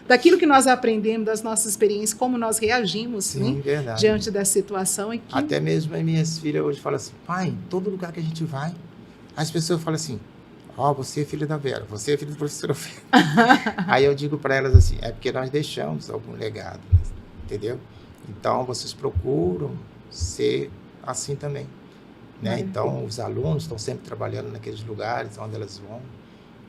C: daquilo que nós aprendemos, das nossas experiências, como nós reagimos.
B: Sim,
C: né, diante da situação. E
B: até mesmo as minhas filhas hoje falam assim, pai, em todo lugar que a gente vai, as pessoas falam assim, você é filha da Vera, você é filha do professor Vera. Aí eu digo para elas assim, é porque nós deixamos algum legado, entendeu? Então, vocês procuram ser assim também. Né? Então, os alunos estão sempre trabalhando naqueles lugares onde elas vão.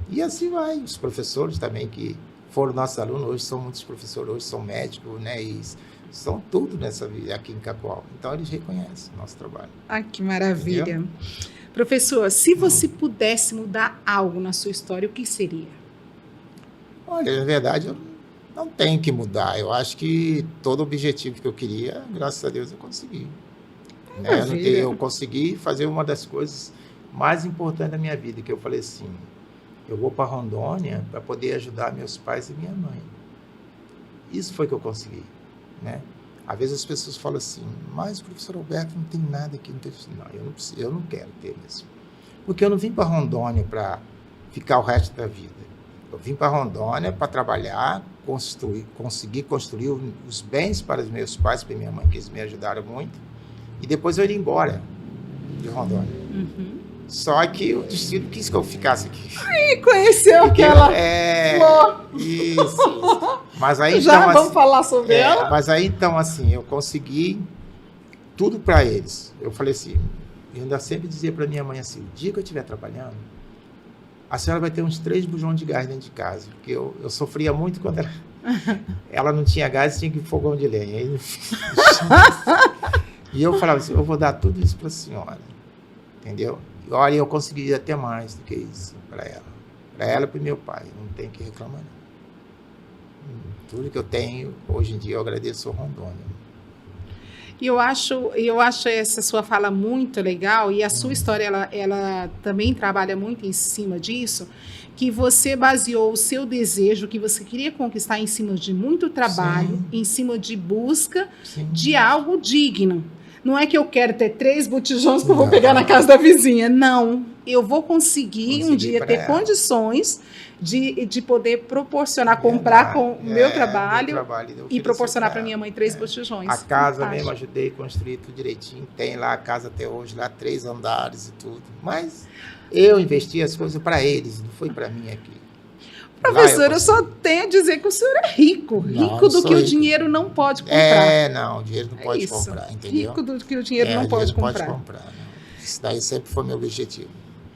B: E assim vai. Os professores também, que foram nossos alunos, hoje são muitos professores, hoje são médicos, né? E são tudo nessa vida aqui em Cacoal. Então, eles reconhecem o nosso trabalho.
C: Ah, que maravilha.
B: Entendeu?
C: Professor, se você pudesse mudar algo na sua história, o que seria?
B: Olha, na verdade, eu não tenho que mudar. Eu acho que todo o objetivo que eu queria, graças a Deus, eu consegui. Né? Eu consegui fazer uma das coisas mais importantes da minha vida, que eu falei assim, eu vou para Rondônia para poder ajudar meus pais e minha mãe. Isso foi que eu consegui. Né? Às vezes as pessoas falam assim, mas o professor Alberto não tem nada aqui. Não, eu não quero ter mesmo. Porque eu não vim para Rondônia para ficar o resto da vida. Eu vim para Rondônia para trabalhar, conseguir construir os bens para os meus pais, para minha mãe, que eles me ajudaram muito, e depois eu iria embora de Rondônia. Só que o destino quis que eu ficasse aqui.
C: Aí conheceu aquela flor.
B: Isso. Mas aí,
C: já
B: então,
C: vamos
B: assim,
C: falar sobre ela?
B: Mas aí, então, assim, eu consegui tudo para eles. Eu falei assim, eu ainda sempre dizia para minha mãe assim, o dia que eu estiver trabalhando, a senhora vai ter uns 3 bujões de gás dentro de casa, porque eu sofria muito quando ela não tinha gás, tinha que ir fogão de lenha. Aí, e eu falava assim, eu vou dar tudo isso para a senhora, entendeu? E olha, eu consegui até mais do que isso para ela e para o meu pai, não tem que reclamar não. Tudo que eu tenho, hoje em dia, eu agradeço ao Rondônia.
C: E eu acho essa sua fala muito legal, e a sua história, ela também trabalha muito em cima disso, que você baseou o seu desejo, que você queria conquistar em cima de muito trabalho, em cima de busca de algo digno. Não é que eu quero ter 3 botijões que eu vou pegar na casa da vizinha. Não, eu vou conseguir um dia ter condições de poder proporcionar, comprar com o meu trabalho e proporcionar para minha mãe 3 botijões.
B: A casa mesmo, ajudei a construir tudo direitinho. Tem lá a casa até hoje, lá 3 andares e tudo. Mas eu investi as coisas para eles, não foi para mim aqui.
C: Professor, eu só tenho a dizer que o senhor é rico. Rico do que o dinheiro não pode comprar.
B: Não, o dinheiro não pode comprar, entendeu?
C: Rico do que o dinheiro não pode comprar.
B: Não. Isso daí sempre foi meu objetivo.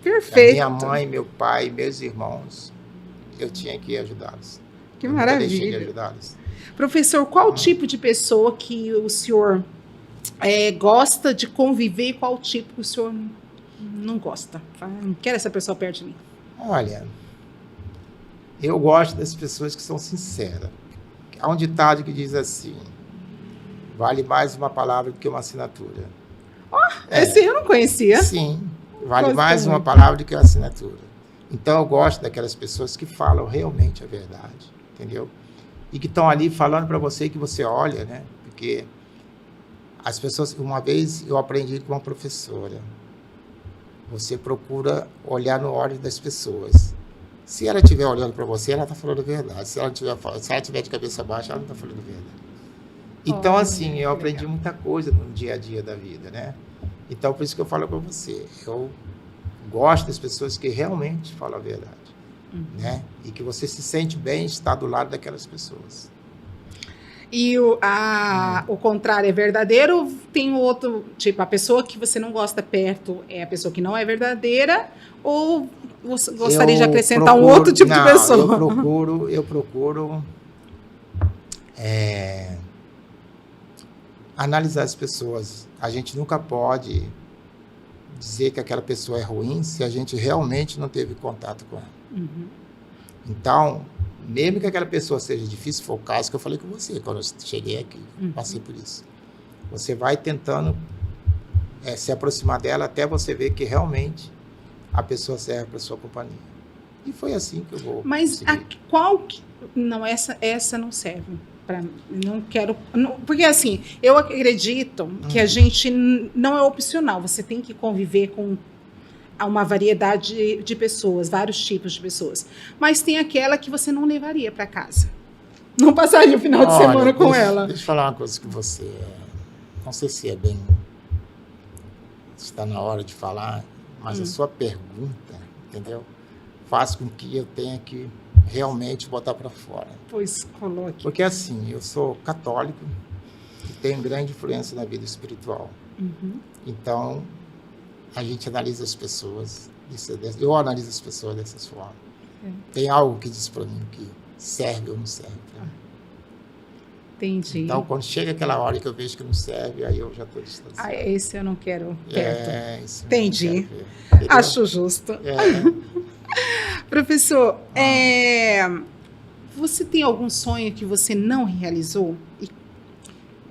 C: Perfeito.
B: Minha mãe, meu pai, meus irmãos, eu tinha que ajudá-los.
C: Que maravilha.
B: Eu deixei de ajudá-los.
C: Professor, qual tipo de pessoa que o senhor gosta de conviver e qual tipo que o senhor não gosta? Não quero essa pessoa perto de mim.
B: Olha, eu gosto das pessoas que são sinceras. Há um ditado que diz assim: vale mais uma palavra do que uma assinatura.
C: Esse eu não conhecia.
B: Sim, vale mais uma palavra do que uma assinatura. Então eu gosto daquelas pessoas que falam realmente a verdade, entendeu? E que estão ali falando para você que você olha, né? Porque as pessoas, uma vez eu aprendi com uma professora, você procura olhar no olho das pessoas. Se ela estiver olhando para você, ela está falando a verdade. Se ela tiver de cabeça baixa, ela não está falando a verdade. Então, assim, eu aprendi muita coisa no dia a dia da vida, né? Então, por isso que eu falo para você, eu gosto das pessoas que realmente falam a verdade, né? E que você se sente bem estar do lado daquelas pessoas.
C: E o contrário é verdadeiro? Tem outro, tipo, a pessoa que você não gosta perto é a pessoa que não é verdadeira? Ou você gostaria de acrescentar um outro tipo de pessoa?
B: Eu procuro analisar as pessoas. A gente nunca pode dizer que aquela pessoa é ruim se a gente realmente não teve contato com ela. Então, mesmo que aquela pessoa seja difícil, foi o caso que eu falei com você quando eu cheguei aqui, passei por isso. Você vai tentando se aproximar dela até você ver que realmente a pessoa serve para sua companhia. E foi assim que eu vou.
C: Mas não, essa não serve para mim. Não quero, porque assim, eu acredito que a gente não é opcional. Você tem que conviver com uma variedade de pessoas, vários tipos de pessoas. Mas tem aquela que você não levaria para casa. Não passaria o final de semana com ela.
B: Deixa eu falar uma coisa que você... Não sei se é bem... Está na hora de falar, mas a sua pergunta, entendeu? Faz com que eu tenha que realmente botar para fora.
C: Pois coloque.
B: Porque assim, eu sou católico e tenho grande influência na vida espiritual. Então, a gente analisa as pessoas, eu analiso as pessoas dessas formas. Tem algo que diz para mim que serve ou não serve para mim.
C: Entendi.
B: Então, quando chega aquela hora que eu vejo que não serve, aí eu já estou distanciado.
C: Esse eu não quero perto.
B: Isso.
C: Entendi. Acho justo. Professor, você tem algum sonho que você não realizou?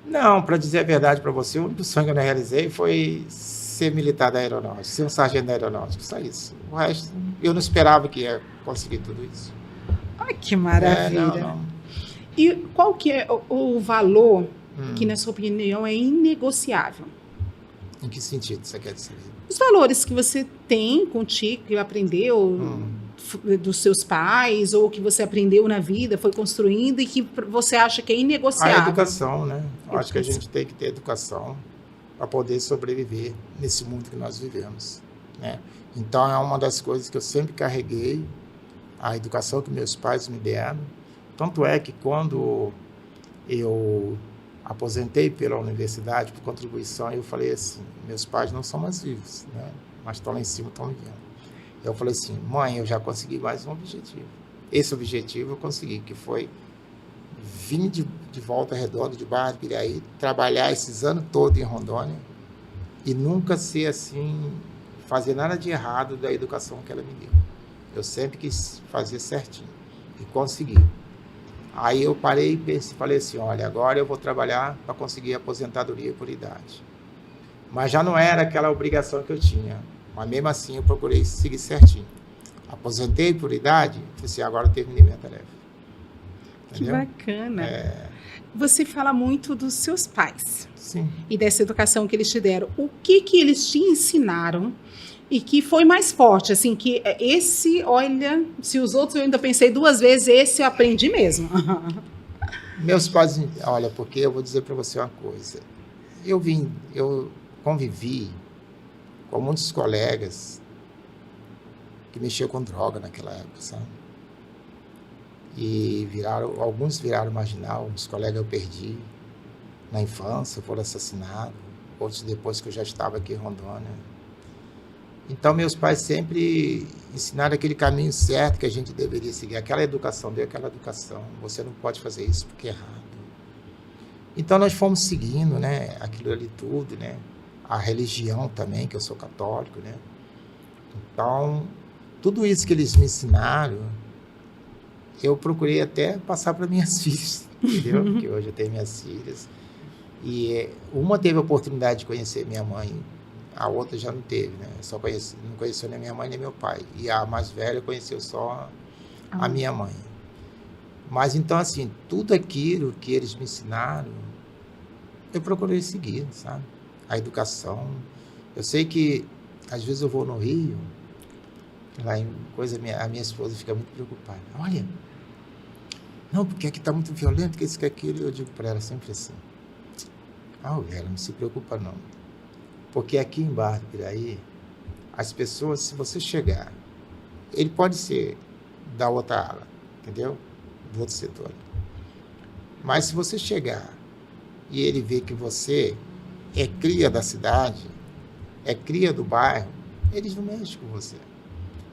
B: Não, para dizer a verdade para você, o único sonho que eu não realizei foi ser militar da aeronáutica, ser um sargento da aeronáutica, só isso. O resto, eu não esperava que ia conseguir tudo isso.
C: Ai, que maravilha.
B: Não.
C: E qual que é o valor que, na sua opinião, é inegociável?
B: Em que sentido você quer dizer?
C: Os valores que você tem contigo, que aprendeu dos seus pais, ou que você aprendeu na vida, foi construindo e que você acha que é inegociável.
B: A educação, né? Eu acho que a gente tem que ter educação para poder sobreviver nesse mundo que nós vivemos, né? Então, é uma das coisas que eu sempre carreguei, a educação que meus pais me deram. Tanto é que quando eu aposentei pela universidade, por contribuição, eu falei assim, meus pais não são mais vivos, né? Mas estão lá em cima, estão me vendo. Eu falei assim, mãe, eu já consegui mais um objetivo. Esse objetivo eu consegui, que foi vir de Volta Redonda, de Barra do Piraí, trabalhar esses anos todos em Rondônia e nunca ser assim, fazer nada de errado da educação que ela me deu. Eu sempre quis fazer certinho e consegui. Aí eu parei e pensei, falei assim, olha, agora eu vou trabalhar para conseguir aposentadoria por idade. Mas já não era aquela obrigação que eu tinha. Mas mesmo assim eu procurei seguir certinho. Aposentei por idade, falei assim, agora eu terminei minha tarefa. Entendeu?
C: Que bacana. Você fala muito dos seus pais.
B: Sim.
C: E dessa educação que eles te deram. O que eles te ensinaram e que foi mais forte, assim, que esse, olha, se os outros eu ainda pensei duas vezes, esse eu aprendi mesmo.
B: Meus pais, olha, porque eu vou dizer para você uma coisa. Eu convivi com muitos colegas que mexiam com droga naquela época, sabe? e alguns viraram marginal, uns colegas eu perdi na infância, foram assassinados, outros depois que eu já estava aqui em Rondônia. Então, meus pais sempre ensinaram aquele caminho certo que a gente deveria seguir. Aquela educação, deu aquela educação. Você não pode fazer isso porque é errado. Então, nós fomos seguindo, né, aquilo ali tudo, né? A religião também, que eu sou católico, né? Então, tudo isso que eles me ensinaram, eu procurei até passar para minhas filhas, entendeu? Porque hoje eu tenho minhas filhas. E uma teve a oportunidade de conhecer minha mãe, a outra já não teve, né? Não conheceu nem minha mãe nem meu pai. E a mais velha conheceu só a minha mãe. Mas então, assim, tudo aquilo que eles me ensinaram, eu procurei seguir, sabe? A educação. Eu sei que, às vezes, eu vou no Rio, lá em coisa, a minha esposa fica muito preocupada. Olha, não, porque aqui está muito violento, que isso, que aquilo. Eu digo para ela sempre assim, Vera, não se preocupa não. Porque aqui em Barra do Piraí, as pessoas, se você chegar, ele pode ser da outra ala, entendeu? Do outro setor. Mas se você chegar e ele ver que você é cria da cidade, é cria do bairro, eles não mexem com você.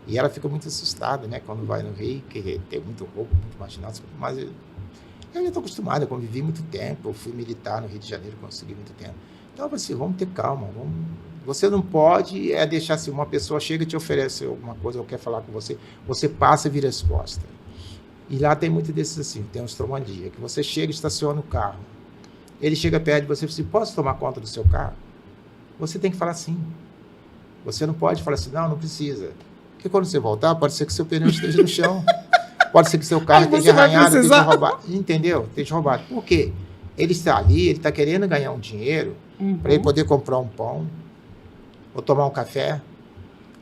B: E ela fica muito assustada, né? Quando vai no Rio, que tem muito roubo, muito marginal, mas eu já estou acostumado, eu convivi muito tempo, eu fui militar no Rio de Janeiro, consegui muito tempo. Então, eu falei assim, vamos ter calma, você não pode deixar assim, uma pessoa chega e te oferece alguma coisa, ou quer falar com você, você passa e vira as costas. E lá tem muito desses assim, tem uns tromandia, que você chega e estaciona o carro, ele chega perto de você e fala assim, posso tomar conta do seu carro? Você tem que falar sim. Você não pode falar assim, não precisa. Porque quando você voltar, pode ser que seu pneu esteja no chão, pode ser que seu carro esteja arranhado, esteja roubado. Entendeu? Esteja roubado. Por quê? Ele está ali, ele está querendo ganhar um dinheiro para ele poder comprar um pão ou tomar um café.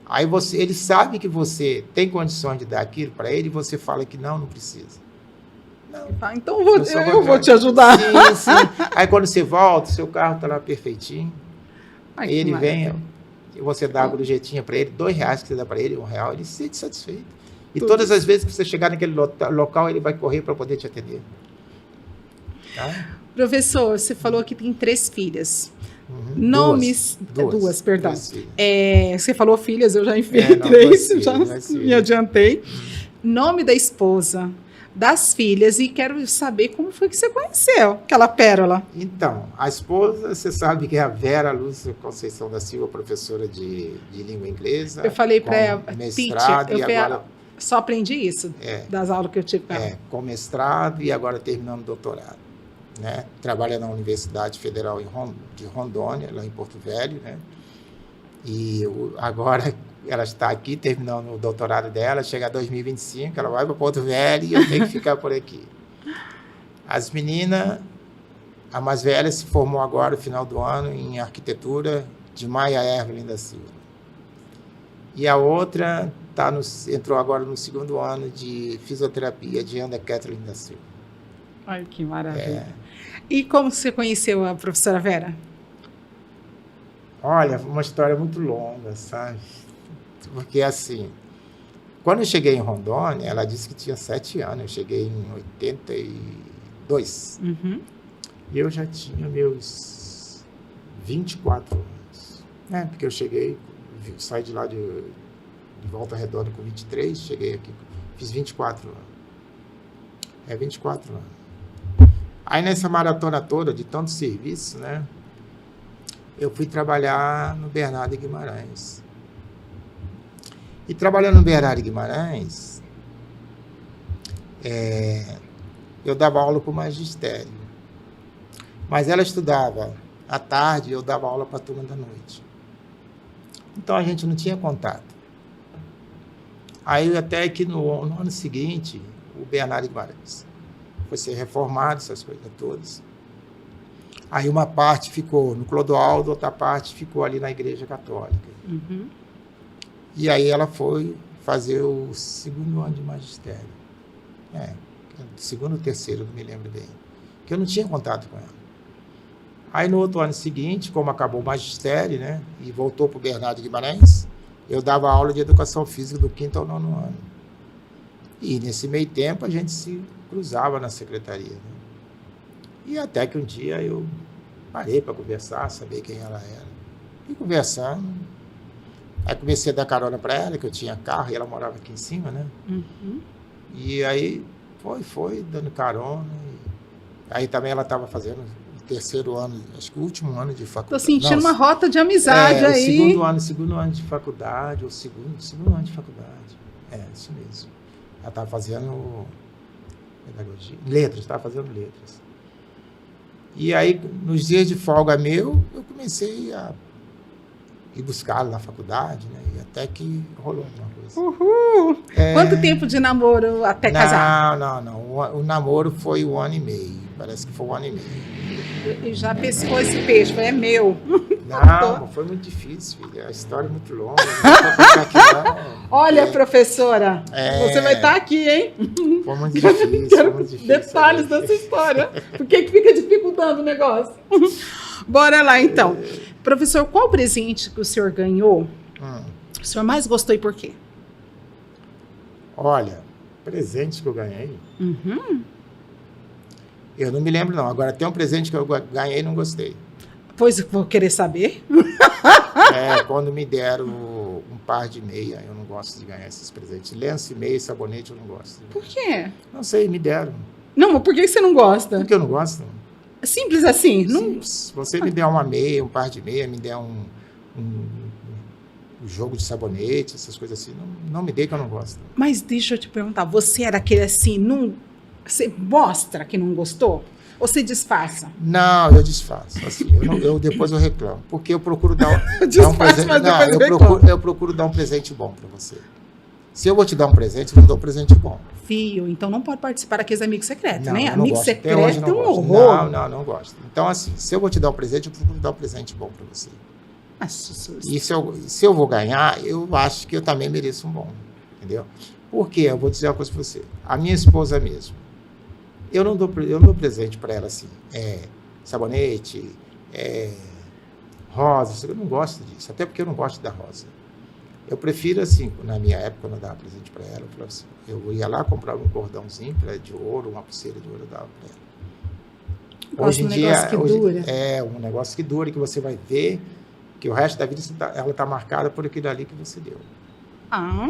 B: Aí ele sabe que você tem condições de dar aquilo para ele e você fala que não precisa. Não.
C: Então eu vou te ajudar.
B: Sim, sim. Aí quando você volta, seu carro está lá perfeitinho. Aí ele vem, e você dá a gorjetinha para ele, R$2 que você dá para ele, R$1, ele se sente satisfeito. E todas as vezes que você chegar naquele local, ele vai correr para poder te atender. Tá?
C: Professor, você falou que tem 3 filhas. Nomes... Duas, perdão. Você falou filhas, eu já enfiei 3, já me adiantei. Nome da esposa, das filhas, e quero saber como foi que você conheceu aquela pérola.
B: Então, a esposa, você sabe que é a Vera Lúcia Conceição da Silva, professora de língua inglesa.
C: Eu falei para ela,
B: mestrado, e agora...
C: Só aprendi isso das aulas que eu tive com ela.
B: Com mestrado e agora terminando doutorado. Né? Trabalha na Universidade Federal de Rondônia, lá em Porto Velho, né? E agora ela está aqui terminando o doutorado dela, chega a 2025, ela vai para Porto Velho e eu tenho que ficar por aqui. As meninas, a mais velha se formou agora, no final do ano, em arquitetura, de Maia Evelyn da Silva. E a outra entrou agora no 2º ano de fisioterapia, de Ana Kathleen da Silva.
C: Ai, que maravilha. E como você conheceu a professora Vera?
B: Olha, uma história muito longa, sabe? Porque, assim, quando eu cheguei em Rondônia, ela disse que tinha 7 anos. Eu cheguei em 82. E eu já tinha meus 24 anos. Né? Porque eu saí de lá de Volta Redonda com 23, cheguei aqui, fiz 24 anos. 24 anos. Aí nessa maratona toda, de tanto serviço, né? Eu fui trabalhar no Bernardo Guimarães. E trabalhando no Bernardo Guimarães, eu dava aula para o magistério. Mas ela estudava à tarde e eu dava aula para a turma da noite. Então a gente não tinha contato. Aí até que no ano seguinte, o Bernardo Guimarães foi ser reformado, essas coisas todas. Aí uma parte ficou no Clodoaldo, outra parte ficou ali na Igreja Católica. E aí ela foi fazer o 2º ano de magistério. 2º ou 3º, não me lembro bem. Que eu não tinha contato com ela. Aí no outro ano seguinte, como acabou o magistério, né, e voltou para o Bernardo Guimarães, eu dava aula de educação física do 5º ao 9º ano. E nesse meio tempo a gente se cruzava na secretaria, né? E até que um dia eu parei para conversar, saber quem ela era. E conversando, aí comecei a dar carona para ela, que eu tinha carro e ela morava aqui em cima, né? E aí foi dando carona. Aí também ela estava fazendo o terceiro ano, acho que o último ano de faculdade.
C: Estou sentindo uma rota de amizade aí.
B: Segundo ano de faculdade, ou segundo ano de faculdade. Isso mesmo. Ela estava fazendo pedagogia, letras, estava fazendo letras. E aí, nos dias de folga eu comecei a ir buscá-la na faculdade, né? E até que rolou alguma coisa.
C: Uhul! Quanto tempo de namoro até casar?
B: Não. O namoro foi 1 ano e meio. Parece que foi 1 ano e meio.
C: E já pescou esse peixe, é meu.
B: Não, foi muito difícil, filha. A história é muito longa. Não.
C: Olha, professora, você vai estar aqui, hein?
B: Foi muito difícil.
C: Quero detalhes dessa história. Por que fica dificultando o negócio? Bora lá, então. Professor, qual presente que o senhor ganhou? O senhor mais gostou e por quê?
B: Olha, presente que eu ganhei. Eu não me lembro, não. Agora, tem um presente que eu ganhei e não gostei.
C: Pois vou querer saber.
B: Quando me deram um par de meia, eu não gosto de ganhar esses presentes. Lenço e meia e sabonete eu não gosto.
C: Por quê?
B: Não sei, me deram.
C: Não, mas por que você não gosta?
B: Porque eu não gosto.
C: Simples assim. Não...
B: Se você me der uma meia, um par de meia, me der um jogo de sabonete, essas coisas assim, não me dê que eu não gosto.
C: Mas deixa eu te perguntar, você era aquele assim, você mostra que não gostou? Ou você disfarça?
B: Não, eu disfarço. Assim, depois eu reclamo. Porque eu procuro dar um presente. Eu procuro dar um presente bom para você. Se eu vou te dar um presente, eu te dou um presente bom.
C: Filho, então não pode participar daqueles amigos secretos,
B: não,
C: né?
B: Amigo
C: secreto é um horror.
B: Não gosto. Então, assim, se eu vou te dar um presente, eu procuro dar um presente bom para você. E se eu vou ganhar, eu acho que eu também mereço um bom. Entendeu? Porque eu vou dizer uma coisa para você. A minha esposa mesmo, eu não dou presente para ela assim, sabonete, rosa, eu não gosto disso, até porque eu não gosto da rosa. Eu prefiro assim, na minha época, quando eu dava presente para ela, eu falava assim, eu ia lá comprar um cordãozinho de ouro, uma pulseira de ouro, eu dava para ela. Hoje em dia, um negócio que dura, que você vai ver que o resto da vida ela está marcada por aquilo ali que você deu.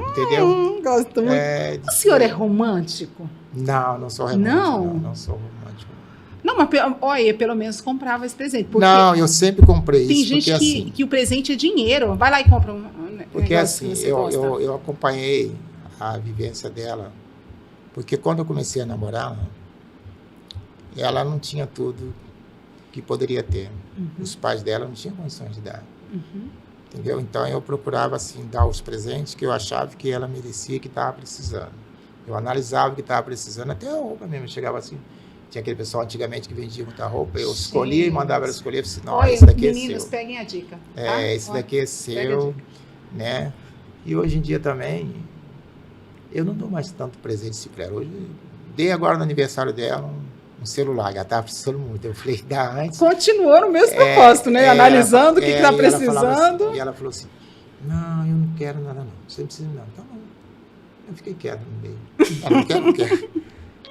B: Entendeu?
C: Gosto muito. O senhor é romântico?
B: Não sou romântico. Não sou romântico.
C: Não, mas olha, pelo menos comprava esse presente.
B: Não, eu sempre comprei isso.
C: Tem gente que o presente é dinheiro. Vai lá e compra um
B: porque assim, eu acompanhei a vivência dela. Porque quando eu comecei a namorar, ela não tinha tudo que poderia ter. Os pais dela não tinham condições de dar. Entendeu? Então, eu procurava, assim, dar os presentes que eu achava que ela merecia, que estava precisando. Eu analisava o que estava precisando, até a roupa mesmo. Eu chegava assim, tinha aquele pessoal antigamente que vendia muita roupa, eu escolhia e mandava ela escolher. Eu falei, não, esse daqui é seu.
C: Meninos, peguem a dica. Tá?
B: Esse daqui é seu, né? E hoje em dia também, eu não dou mais tanto presente para ela. Hoje, dei agora no aniversário dela um celular, ela estava precisando muito. Eu falei, dá antes.
C: Continuou no mesmo propósito, né? Analisando o que está precisando.
B: Assim, e ela falou assim, não, eu não quero nada não, você não precisa não. Tá bom. Eu fiquei quieto no meio. Não quero.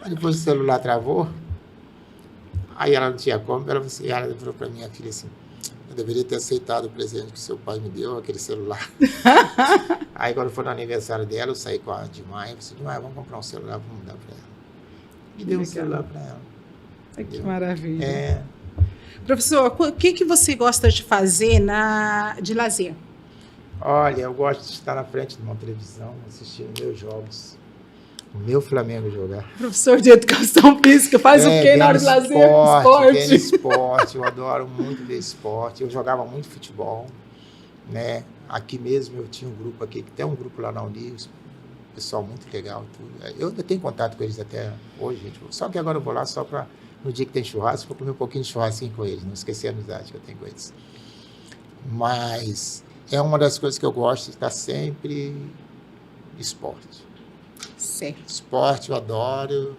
B: Aí depois o celular travou, aí ela não tinha como, ela falou para minha filha assim, eu deveria ter aceitado o presente que seu pai me deu, aquele celular. Aí quando foi no aniversário dela, eu saí com a Dimai, eu falei, Dimai, vamos comprar um celular, vamos dar para ela. E deu um celular para ela.
C: Que maravilha. Professor, o que você gosta de fazer de lazer?
B: Olha, eu gosto de estar na frente de uma televisão, assistindo meus jogos, o meu Flamengo jogar.
C: Professor de Educação Física, faz o quê na hora de lazer?
B: Esporte, eu adoro muito ver esporte. Eu jogava muito futebol, né? Aqui mesmo eu tinha um grupo aqui, que tem um grupo lá na Unidos, pessoal muito legal. Tudo. Eu ainda tenho contato com eles até hoje, gente. Só que agora eu vou lá só para, no dia que tem churrasco, vou comer um pouquinho de churrasquinho com eles, não esquecer a amizade que eu tenho com eles. Mas é uma das coisas que eu gosto, de estar sempre esporte.
C: Certo.
B: Esporte, eu adoro.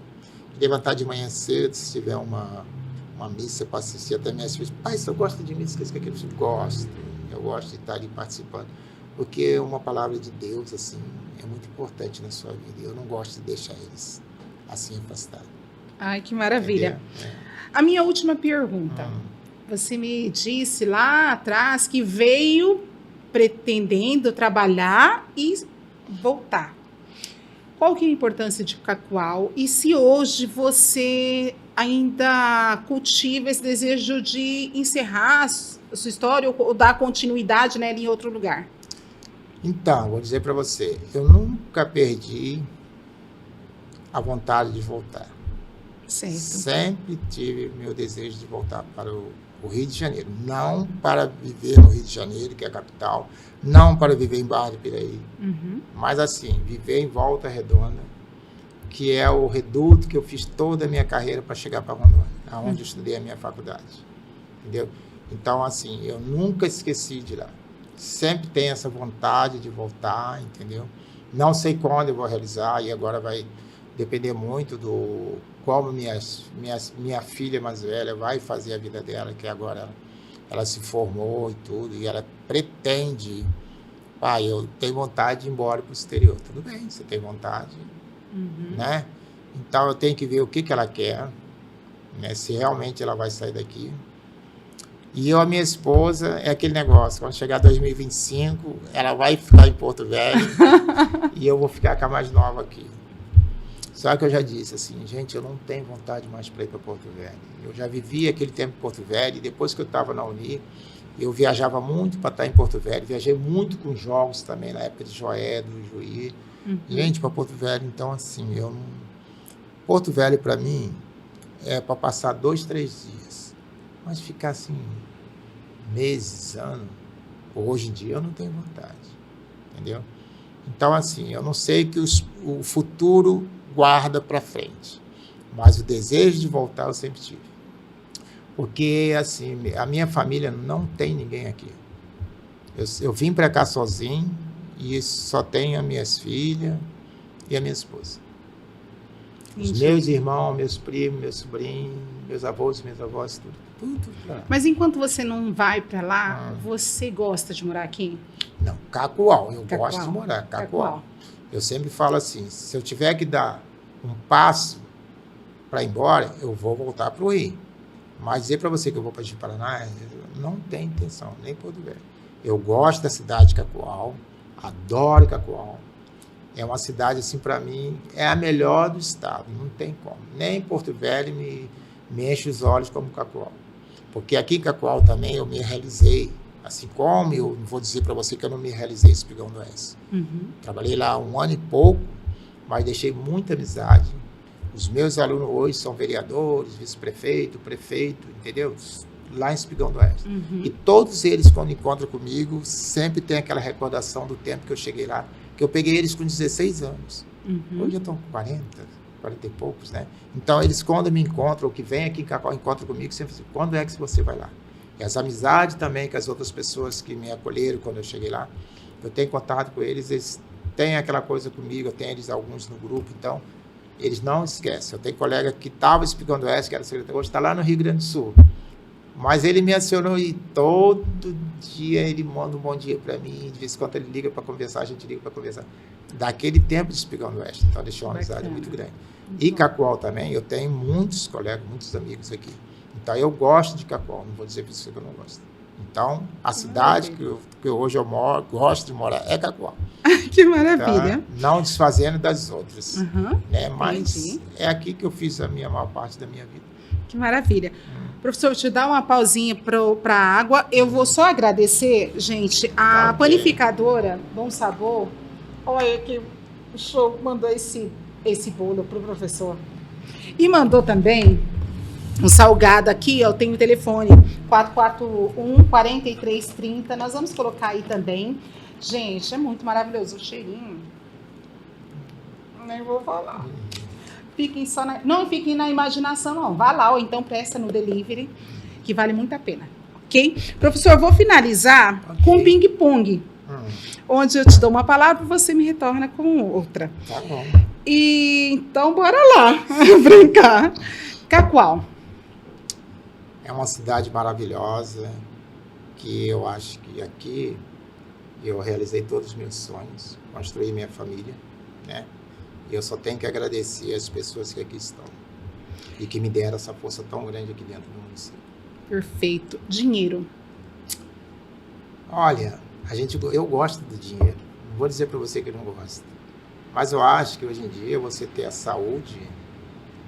B: Levantar de manhã cedo, se tiver uma missa para assistir, até minhas filhas. Pai, você gosta de missa? Que gosto. Eu gosto de estar ali participando. Porque uma palavra de Deus, assim, é muito importante na sua vida. Eu não gosto de deixar eles assim afastados.
C: Ai, que maravilha.
B: Entendeu?
C: A minha última pergunta. Você me disse lá atrás que veio pretendendo trabalhar e voltar. Qual que é a importância de Cacoal? E se hoje você ainda cultiva esse desejo de encerrar a sua história ou dar continuidade nela em outro lugar?
B: Então, vou dizer para você, eu nunca perdi a vontade de voltar.
C: Certo.
B: Sempre tive meu desejo de voltar para o Rio de Janeiro. Não para viver no Rio de Janeiro, que é a capital, não para viver em Barra do Piraí, mas assim, viver em Volta Redonda, que é o reduto que eu fiz toda a minha carreira para chegar para Rondônia, onde eu estudei a minha faculdade. Entendeu? Então, assim, eu nunca esqueci de lá. Sempre tenho essa vontade de voltar, entendeu? Não sei quando eu vou realizar, e agora vai depender muito do como minha filha mais velha vai fazer a vida dela, que agora ela se formou e tudo, e ela pretende, pai, eu tenho vontade de ir embora para o exterior. Tudo bem, você tem vontade, né? Então eu tenho que ver o que ela quer, né? Se realmente ela vai sair daqui. E a minha esposa, é aquele negócio, quando chegar 2025, ela vai ficar em Porto Velho e eu vou ficar com a mais nova aqui. Só que eu já disse assim, gente, eu não tenho vontade mais para ir para Porto Velho. Eu já vivi aquele tempo em Porto Velho, e depois que eu estava na Uni, eu viajava muito para estar em Porto Velho, viajei muito com jogos também, na época de Joé, do Juí. Gente, para Porto Velho, então assim, eu não... Porto Velho para mim é para passar 2, 3 dias, mas ficar assim, meses, anos, hoje em dia eu não tenho vontade, entendeu? Então assim, eu não sei que o futuro guarda para frente, mas o desejo de voltar eu sempre tive, porque assim, a minha família não tem ninguém aqui, eu vim para cá sozinho e só tenho as minhas filhas e a minha esposa. Os meus irmãos, meus primos, meus sobrinhos, meus avós, minhas avós, tudo lá.
C: Mas enquanto você não vai para lá, você gosta de morar aqui?
B: Não, Cacoal, eu gosto de morar, Cacoal. Eu sempre falo assim, se eu tiver que dar um passo para ir embora, eu vou voltar para o Rio. Mas dizer para você que eu vou para o Paraná, não tem intenção, nem Porto Velho. Eu gosto da cidade de Cacoal, adoro Cacoal. É uma cidade, assim, para mim, é a melhor do estado, não tem como. Nem Porto Velho me enche os olhos como Cacoal. Porque aqui em Cacoal também eu me realizei, assim como eu não vou dizer para você que eu não me realizei em Espigão do Oeste. Trabalhei lá 1 ano e pouco, mas deixei muita amizade. Os meus alunos hoje são vereadores, vice-prefeito, prefeito, entendeu? Lá em Espigão do Oeste. E todos eles, quando encontram comigo, sempre tem aquela recordação do tempo que eu cheguei lá, que eu peguei eles com 16 anos. Hoje já estão com 40 e poucos, né? Então, eles, quando me encontram, ou que vêm aqui em Cacoal, encontram comigo, sempre dizem, quando é que você vai lá? E as amizades também, com as outras pessoas que me acolheram quando eu cheguei lá, eu tenho contato com eles, eles têm aquela coisa comigo, eu tenho eles alguns no grupo, então, eles não esquecem. Eu tenho colega que estava explicando essa, que era secretário, hoje está lá no Rio Grande do Sul. Mas ele me acionou e todo dia ele manda um bom dia para mim, de vez em quando ele liga para conversar, a gente liga para conversar. Daquele tempo de Espigão do Oeste, então deixou uma amizade muito grande. E Cacoal também, eu tenho muitos colegas, muitos amigos aqui. Então eu gosto de Cacoal, não vou dizer para você que eu não gosto. Então, a cidade que hoje eu moro, gosto de morar, é Cacoal.
C: Que maravilha.
B: Tá? Não desfazendo das outras, né? Mas é aqui que eu fiz a maior parte da minha vida.
C: Que maravilha. Professor, vou te dar uma pausinha para a água. Eu vou só agradecer, gente, a panificadora Bom Sabor. Olha que o show mandou esse bolo para o professor. E mandou também um salgado aqui, eu tenho o telefone 441-4330. Nós vamos colocar aí também. Gente, é muito maravilhoso o cheirinho. Nem vou falar. Não fiquem na imaginação, não. Vá lá, ou então presta no delivery, que vale muito a pena. Ok? Professor, eu vou finalizar com um ping-pong, onde eu te dou uma palavra e você me retorna com outra.
B: Tá bom.
C: E então, bora lá brincar. Cacoal.
B: É uma cidade maravilhosa, que eu acho que aqui Eu realizei todos os meus sonhos, construí minha família, né? E eu só tenho que agradecer as pessoas que aqui estão e que me deram essa força tão grande aqui dentro do município.
C: Perfeito. Dinheiro.
B: Olha, eu gosto do dinheiro. Não vou dizer para você que não gosto. Mas eu acho que hoje em dia você ter a saúde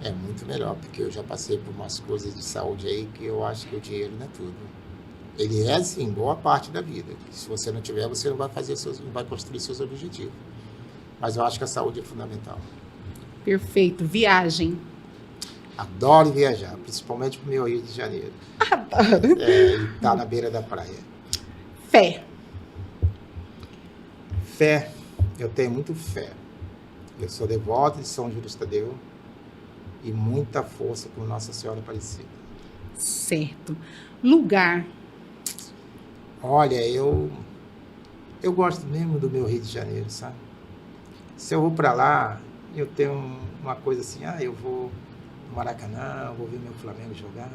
B: é muito melhor, porque eu já passei por umas coisas de saúde aí que eu acho que o dinheiro não é tudo. Ele é, sim, boa parte da vida. Se você não tiver, você não vai não vai construir seus objetivos. Mas eu acho que a saúde é fundamental.
C: Perfeito. Viagem.
B: Adoro viajar, principalmente para o meu Rio de Janeiro.
C: Adoro.
B: E estar na beira da praia.
C: Fé.
B: Fé. Eu tenho muito fé. Eu sou devoto de São Judas Tadeu e muita força com Nossa Senhora Aparecida.
C: Certo. Lugar.
B: Olha, eu gosto mesmo do meu Rio de Janeiro, sabe? Se eu vou para lá, eu tenho uma coisa assim, eu vou no Maracanã, vou ver meu Flamengo jogar,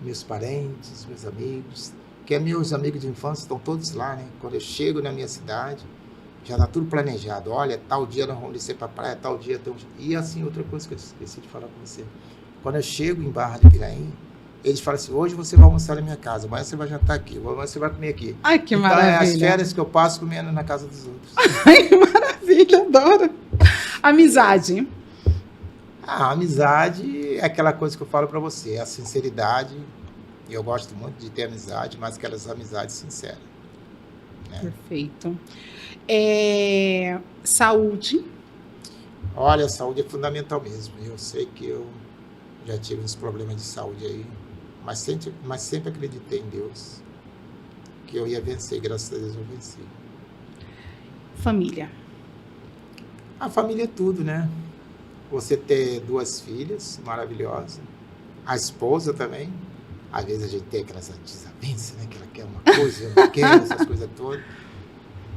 B: meus parentes, meus amigos, que meus amigos de infância estão todos lá, né? Quando eu chego na minha cidade, já está tudo planejado. Olha, tal dia nós vamos descer para a praia, tal dia tem E assim, outra coisa que eu esqueci de falar com você. Quando eu chego em Barra de Piraí, eles falam assim, hoje você vai almoçar na minha casa, amanhã você vai jantar aqui, amanhã você vai comer aqui.
C: Ai, que
B: então,
C: maravilha.
B: É as férias que eu passo comendo na casa dos outros.
C: Ai, que maravilha, adoro. Amizade.
B: A amizade é aquela coisa que eu falo para você, a sinceridade. Eu gosto muito de ter amizade, mas aquelas amizades sinceras. Né?
C: Perfeito. Saúde.
B: Olha, a saúde é fundamental mesmo. Eu sei que eu já tive uns problemas de saúde aí, mas sempre acreditei em Deus, que eu ia vencer, graças a Deus eu venci.
C: Família.
B: A família é tudo, né? Você ter 2 filhas maravilhosas, a esposa também. Às vezes a gente tem aquelas desavenças, né? Que ela quer uma coisa, eu não quero, essas coisas todas.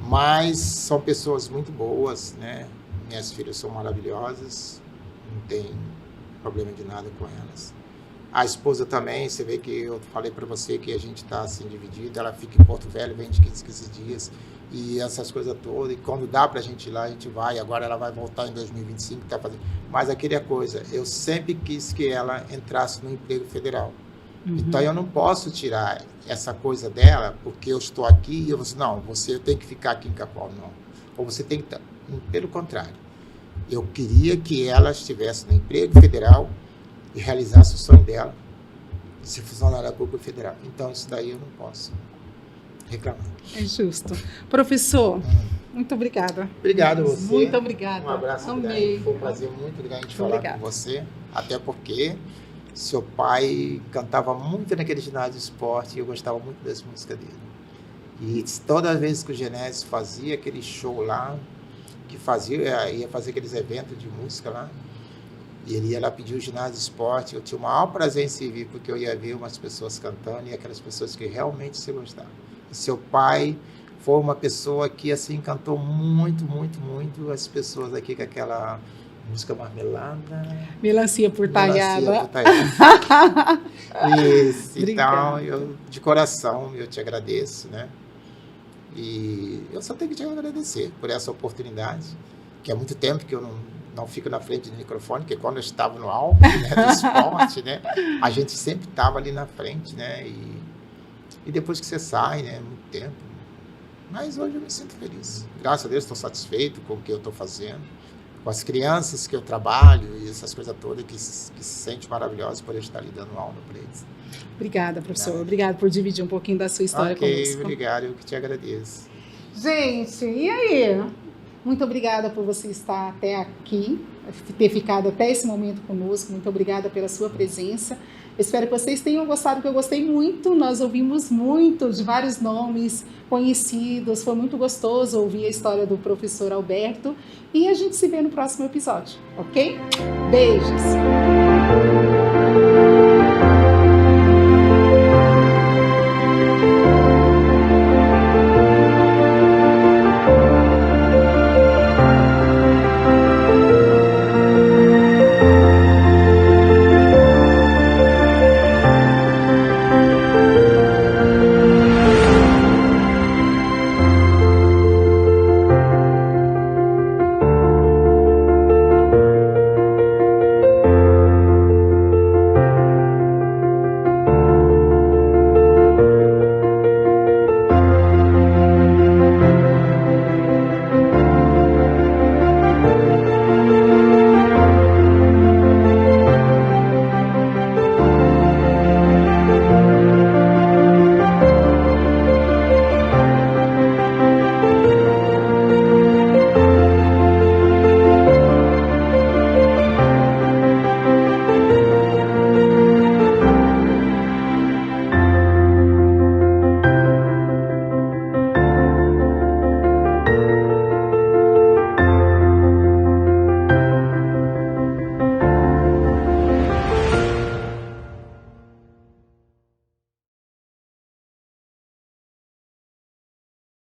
B: Mas são pessoas muito boas, né? Minhas filhas são maravilhosas, não tem problema de nada com elas. A esposa também, você vê que eu falei para você que a gente está assim dividido, ela fica em Porto Velho, vem de 15 dias, e essas coisas todas, e quando dá para a gente ir lá, a gente vai, agora ela vai voltar em 2025, tá fazendo. Mas aquela coisa, eu sempre quis que ela entrasse no emprego federal. Uhum. Então eu não posso tirar essa coisa dela, porque eu estou aqui, e eu vou dizer, não, você tem que ficar aqui em Capoal, não. Ou você tem que estar, pelo contrário. Eu queria que ela estivesse no emprego federal e realizasse o sonho dela de ser funcionária pública federal. Então, isso daí eu não posso reclamar.
C: É justo. Professor, muito obrigada.
B: Obrigado a você.
C: Muito obrigada.
B: Um abraço
C: Amei.
B: grande. Foi um prazer muito grande falar com você. Até porque seu pai cantava muito naquele ginásio de esporte e eu gostava muito das músicas dele. E toda vez que o Genésio fazia aquele show lá, que ia fazer aqueles eventos de música lá, e ele ia lá pedir o ginásio de esporte, eu tinha o maior prazer em servir, porque eu ia ver umas pessoas cantando e aquelas pessoas que realmente se gostavam. E seu pai foi uma pessoa que assim cantou muito, muito, muito as pessoas aqui com aquela música Marmelada.
C: Melancia por talhada.
B: Isso, então, de coração, eu te agradeço, né? E eu só tenho que te agradecer por essa oportunidade, que há muito tempo que eu não fico na frente do microfone, porque quando eu estava no auge, né, do esporte, né, a gente sempre estava ali na frente, né? E depois que você sai, né, muito tempo. Mas hoje eu me sinto feliz. Graças a Deus estou satisfeito com o que eu estou fazendo, com as crianças que eu trabalho e essas coisas todas que se sentem maravilhosas por eu estar ali dando aula para eles.
C: Obrigada, professor. Obrigada por dividir um pouquinho da sua história conosco.
B: Obrigado. Eu que te agradeço.
A: Gente, e aí? Muito obrigada por você estar até aqui, ter ficado até esse momento conosco. Muito obrigada pela sua presença. Espero que vocês tenham gostado, que eu gostei muito. Nós ouvimos muito de vários nomes conhecidos. Foi muito gostoso ouvir a história do professor Alberto. E a gente se vê no próximo episódio, ok? Beijos!